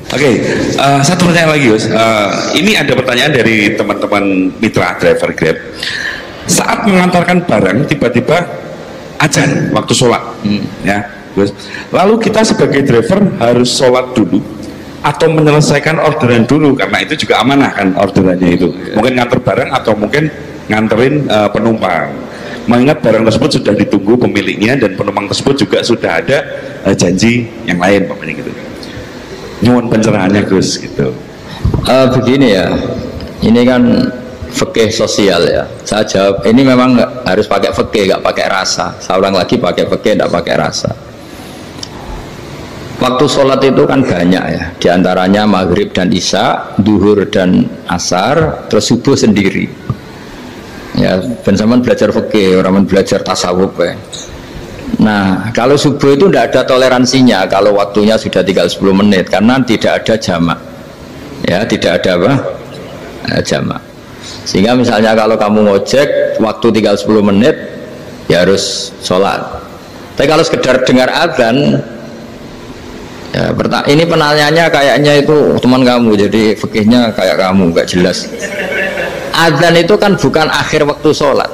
Oke, satu pertanyaan lagi, Gus. Ini ada pertanyaan dari teman-teman mitra driver Grab. Saat mengantarkan barang, tiba-tiba azan waktu sholat, ya, Gus. Lalu kita sebagai driver harus sholat dulu atau menyelesaikan orderan dulu, karena itu juga amanah kan orderannya itu. Mungkin nganter barang atau mungkin nganterin penumpang. Mengingat barang tersebut sudah ditunggu pemiliknya dan penumpang tersebut juga sudah ada janji yang lain, pokoknya gitu. Nyuwun pencerahannya, Gus, gitu. Begini ya, ini kan fikih sosial ya. Saya jawab, ini memang harus pakai fikih, nggak pakai rasa. Saya ulang lagi, pakai fikih, nggak pakai rasa. Waktu sholat itu kan banyak ya, diantaranya maghrib dan isya, duhur dan asar, terus subuh sendiri. Ya, ben sampean belajar fikih, orang belajar tasawuf ya. Nah, kalau subuh itu tidak ada toleransinya kalau waktunya sudah tinggal 10 menit karena tidak ada jamak. Ya, tidak ada apa? Jamak. Sehingga misalnya kalau kamu ngojek waktu tinggal 10 menit ya harus sholat. Tapi kalau sekedar dengar azan ya, ini penanyanya kayaknya itu teman kamu, jadi fikihnya kayak kamu, gak jelas. Azan itu kan bukan akhir waktu sholat.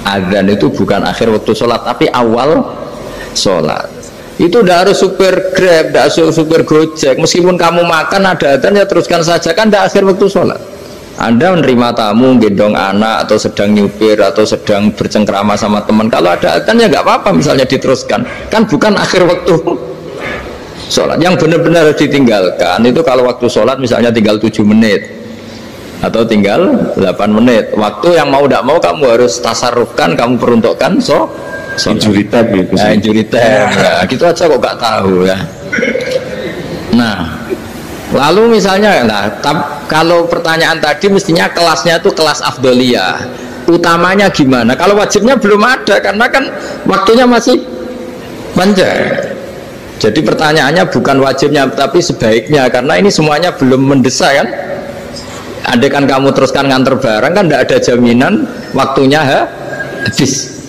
Azan itu bukan akhir waktu sholat, tapi awal sholat. Itu tidak harus supir Grab, tidak harus supir Gojek. Meskipun kamu makan ada azan ya teruskan saja, kan tidak akhir waktu sholat. Anda menerima tamu, gendong anak, atau sedang nyupir, atau sedang bercengkrama sama teman. Kalau ada azan ya nggak apa-apa, misalnya diteruskan. Kan bukan akhir waktu sholat. Yang benar-benar harus ditinggalkan itu kalau waktu sholat misalnya tinggal 7 menit atau tinggal 8 menit. Waktu yang mau tidak mau kamu harus tasarrufkan, kamu peruntukkan injury time gitu. Nah, injury time. Ya, gitu aja kok gak tahu ya. Nah, lalu misalnya kalau pertanyaan tadi mestinya kelasnya itu kelas afdoliyah. Utamanya gimana? Kalau wajibnya belum ada karena kan waktunya masih panjang. Jadi pertanyaannya bukan wajibnya tapi sebaiknya, karena ini semuanya belum mendesak kan. Andai kan kamu teruskan nganter barang kan tidak ada jaminan waktunya habis.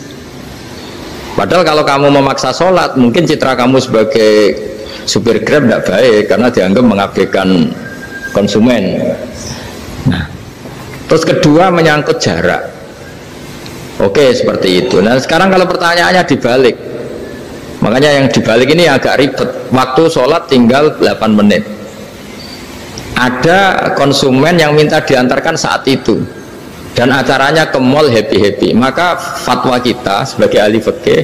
Padahal kalau kamu memaksa sholat, mungkin citra kamu sebagai supir Grab tidak baik karena dianggap mengabaikan konsumen. Nah, terus kedua menyangkut jarak. Oke, seperti itu. Nah, sekarang kalau pertanyaannya dibalik, makanya yang dibalik ini agak ribet. Waktu sholat tinggal 8 menit. Ada konsumen yang minta diantarkan saat itu dan acaranya ke mall happy-happy, maka fatwa kita sebagai ahli fikih,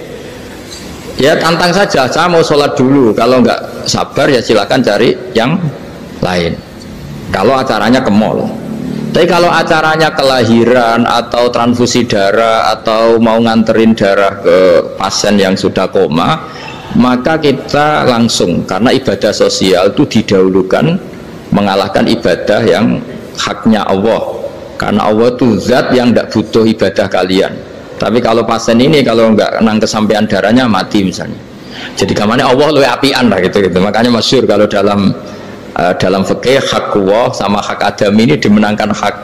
ya tantang saja, saya mau sholat dulu, kalau nggak sabar ya silakan cari yang lain kalau acaranya ke mall. Tapi kalau acaranya kelahiran atau transfusi darah atau mau nganterin darah ke pasien yang sudah koma, maka kita langsung, karena ibadah sosial itu didahulukan mengalahkan ibadah yang haknya Allah, karena Allah itu zat yang tidak butuh ibadah kalian. Tapi kalau pasien ini kalau nggak nang kesampaian darahnya mati misalnya, jadi kamarnya Allah lebih apian lah gitu. Makanya masyhur kalau dalam fikih hak Allah sama hak Adam ini dimenangkan hak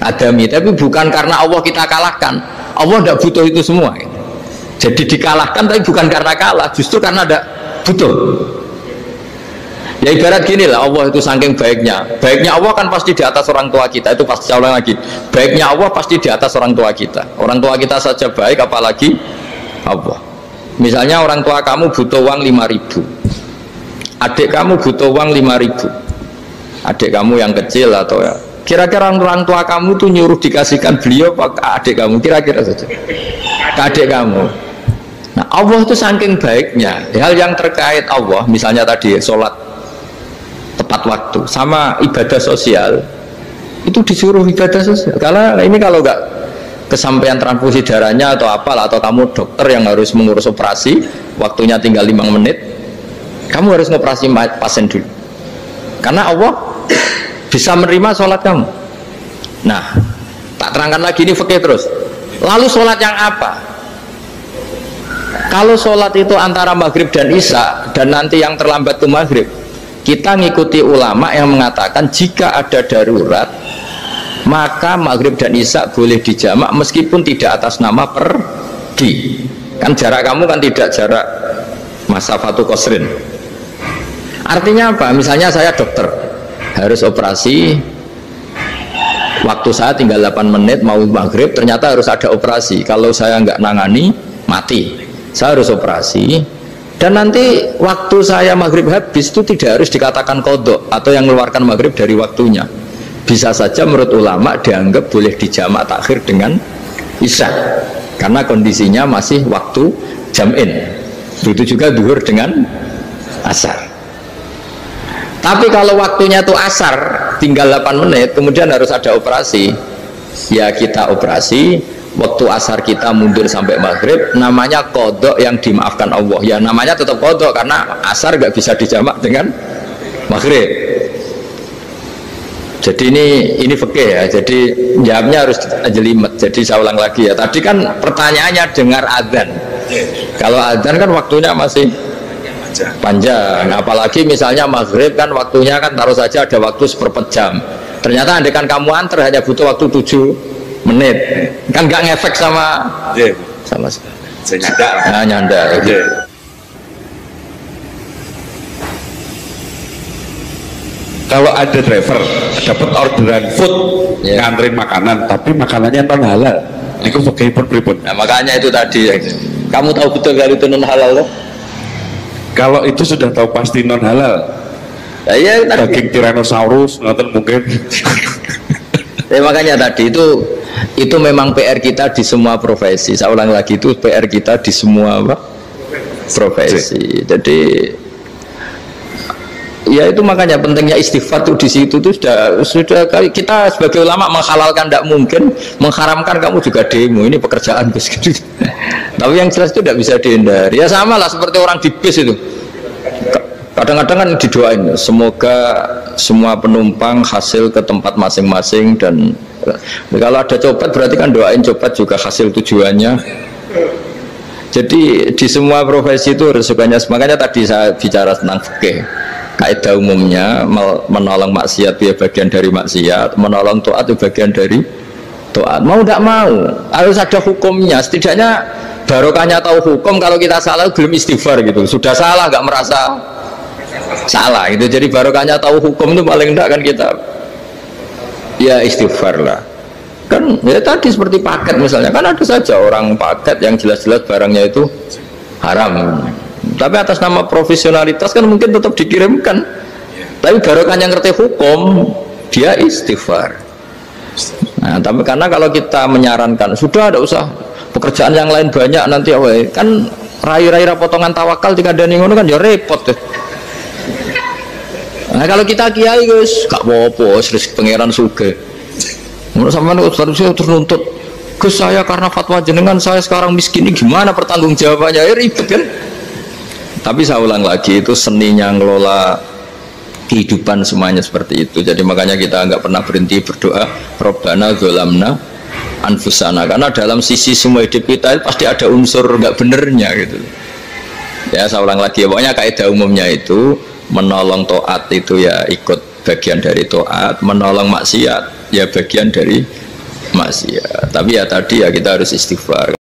Adami, tapi bukan karena Allah kita kalahkan. Allah tidak butuh itu semua. Jadi dikalahkan tapi bukan karena kalah, justru karena tidak butuh. Ya ibarat gini lah, Allah itu saking baiknya Allah kan pasti di atas orang tua kita, itu pasti ulang lagi, baiknya Allah pasti di atas orang tua kita saja baik, apalagi Allah. Misalnya orang tua kamu butuh uang 5.000, adik kamu butuh uang 5.000, adik kamu yang kecil atau ya, kira-kira orang tua kamu tuh nyuruh dikasihkan beliau pak adik kamu, kira-kira saja ke adik kamu. Nah Allah itu saking baiknya, hal yang terkait Allah, misalnya tadi sholat tepat waktu sama ibadah sosial, itu disuruh ibadah sosial. Karena ini kalau nggak kesampaian transfusi darahnya atau apalah, atau kamu dokter yang harus mengurus operasi, waktunya tinggal 5 menit, kamu harus ngoperasi pasien dulu, karena Allah bisa menerima sholat kamu. Nah tak terangkan lagi, ini fikih terus. Lalu sholat yang apa? Kalau sholat itu antara maghrib dan isya, dan nanti yang terlambat itu maghrib, kita ngikuti ulama yang mengatakan jika ada darurat maka maghrib dan isya boleh dijamak meskipun tidak atas nama pergi. Kan jarak kamu kan tidak jarak masafatu qasrin. Artinya apa? Misalnya saya dokter harus operasi, waktu saya tinggal 8 menit mau maghrib, ternyata harus ada operasi. Kalau saya nggak nangani mati, saya harus operasi. Dan nanti waktu saya maghrib habis itu tidak harus dikatakan kodok atau yang mengeluarkan maghrib dari waktunya. Bisa saja menurut ulama dianggap boleh dijamak takhir dengan isya, karena kondisinya masih waktu jam'in. Begitu juga duhur dengan asar. Tapi kalau waktunya itu asar, tinggal 8 menit, kemudian harus ada operasi, ya kita operasi. Waktu asar kita mundur sampai maghrib, namanya kodok yang dimaafkan Allah. Ya namanya tetap kodok karena asar nggak bisa dijamak dengan maghrib. Jadi ini fikih ya. Jadi jawabnya harus jelimet. Jadi saya ulang lagi ya. Tadi kan pertanyaannya dengar adzan. Kalau adzan kan waktunya masih panjang. Apalagi misalnya maghrib kan waktunya kan taruh saja ada waktu seperempat jam. Ternyata andekan kamu antar hanya butuh waktu 7 menit, kan nggak ngefek sama sama nyanda. Kalau ada driver dapat orderan food nganterin makanan, tapi makanannya non halal, itu pakai pripun. Nah makanya itu tadi, kamu tahu betul kalau itu non halal loh? Kalau itu sudah tahu pasti non halal. Ya, daging Tyrannosaurus nonton mungkin. Ya makanya tadi itu memang PR kita di semua profesi. Saya ulang lagi, itu PR kita di semua profesi. Jadi ya itu makanya pentingnya istighfar tuh di situ tuh sudah kita sebagai ulama menghalalkan tidak mungkin, mengharamkan kamu juga demo, ini pekerjaan bus gitu. Tapi yang jelas itu tidak bisa dihindari. Ya sama lah seperti orang di bis itu. Kadang-kadang kan didoain semoga semua penumpang hasil ke tempat masing-masing, dan kalau ada copet berarti kan doain copet juga hasil tujuannya. Jadi di semua profesi itu resikonya. Makanya tadi saya bicara tentang fikih, kaidah umumnya menolong maksiat itu bagian dari maksiat, menolong taat itu bagian dari taat. Mau tidak mau harus ada hukumnya. Setidaknya barokahnya tahu hukum. Kalau kita salah belum istighfar gitu, sudah salah nggak merasa salah itu. Jadi barokahnya tahu hukum itu paling enggak kan kita ya istighfar lah. Kan ya tadi seperti paket misalnya, kan ada saja orang paket yang jelas-jelas barangnya itu haram, tapi atas nama profesionalitas kan mungkin tetap dikirimkan. Tapi barokahnya ngerti hukum dia istighfar. Nah, tapi karena kalau kita menyarankan sudah ada usah pekerjaan yang lain banyak nanti kan rai-rai potongan tawakal jika ada ngono kan ya repot deh. Nah kalau kita kiai guys gak apa-apa terus pangeran suge. Menurut sampean harusnya ternuntut Gus saya karena fatwa jenengan saya sekarang miskin ini gimana pertanggung jawabannya ya ribet kan. Tapi saya ulang lagi itu seninya ngelola kehidupan semuanya seperti itu. Jadi makanya kita nggak pernah berhenti berdoa Robbana dzolamna anfusana, karena dalam sisi semua hidup kita pasti ada unsur nggak benernya gitu ya. Saya ulang lagi, pokoknya kaidah umumnya itu menolong taat itu ya ikut bagian dari taat, menolong maksiat ya bagian dari maksiat. Tapi ya tadi ya kita harus istighfar.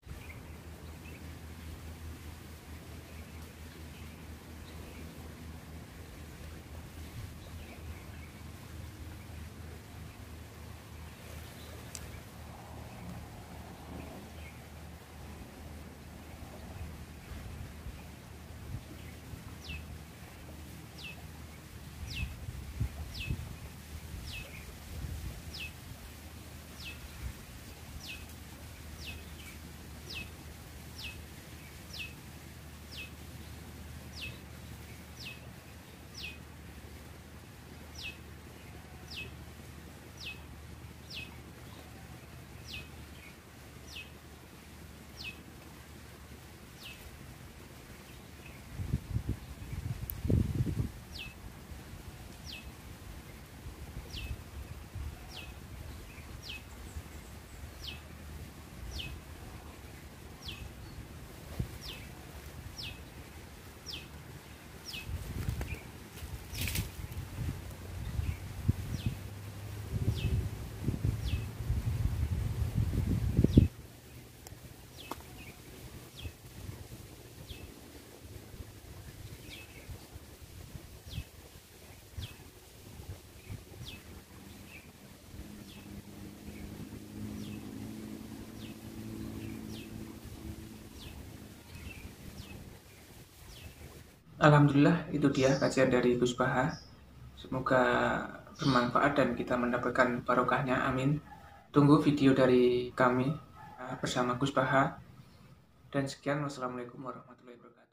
Alhamdulillah itu dia kajian dari Gus Baha. Semoga bermanfaat dan kita mendapatkan barokahnya, amin. Tunggu video dari kami bersama Gus Baha. Dan sekian, wassalamualaikum warahmatullahi wabarakatuh.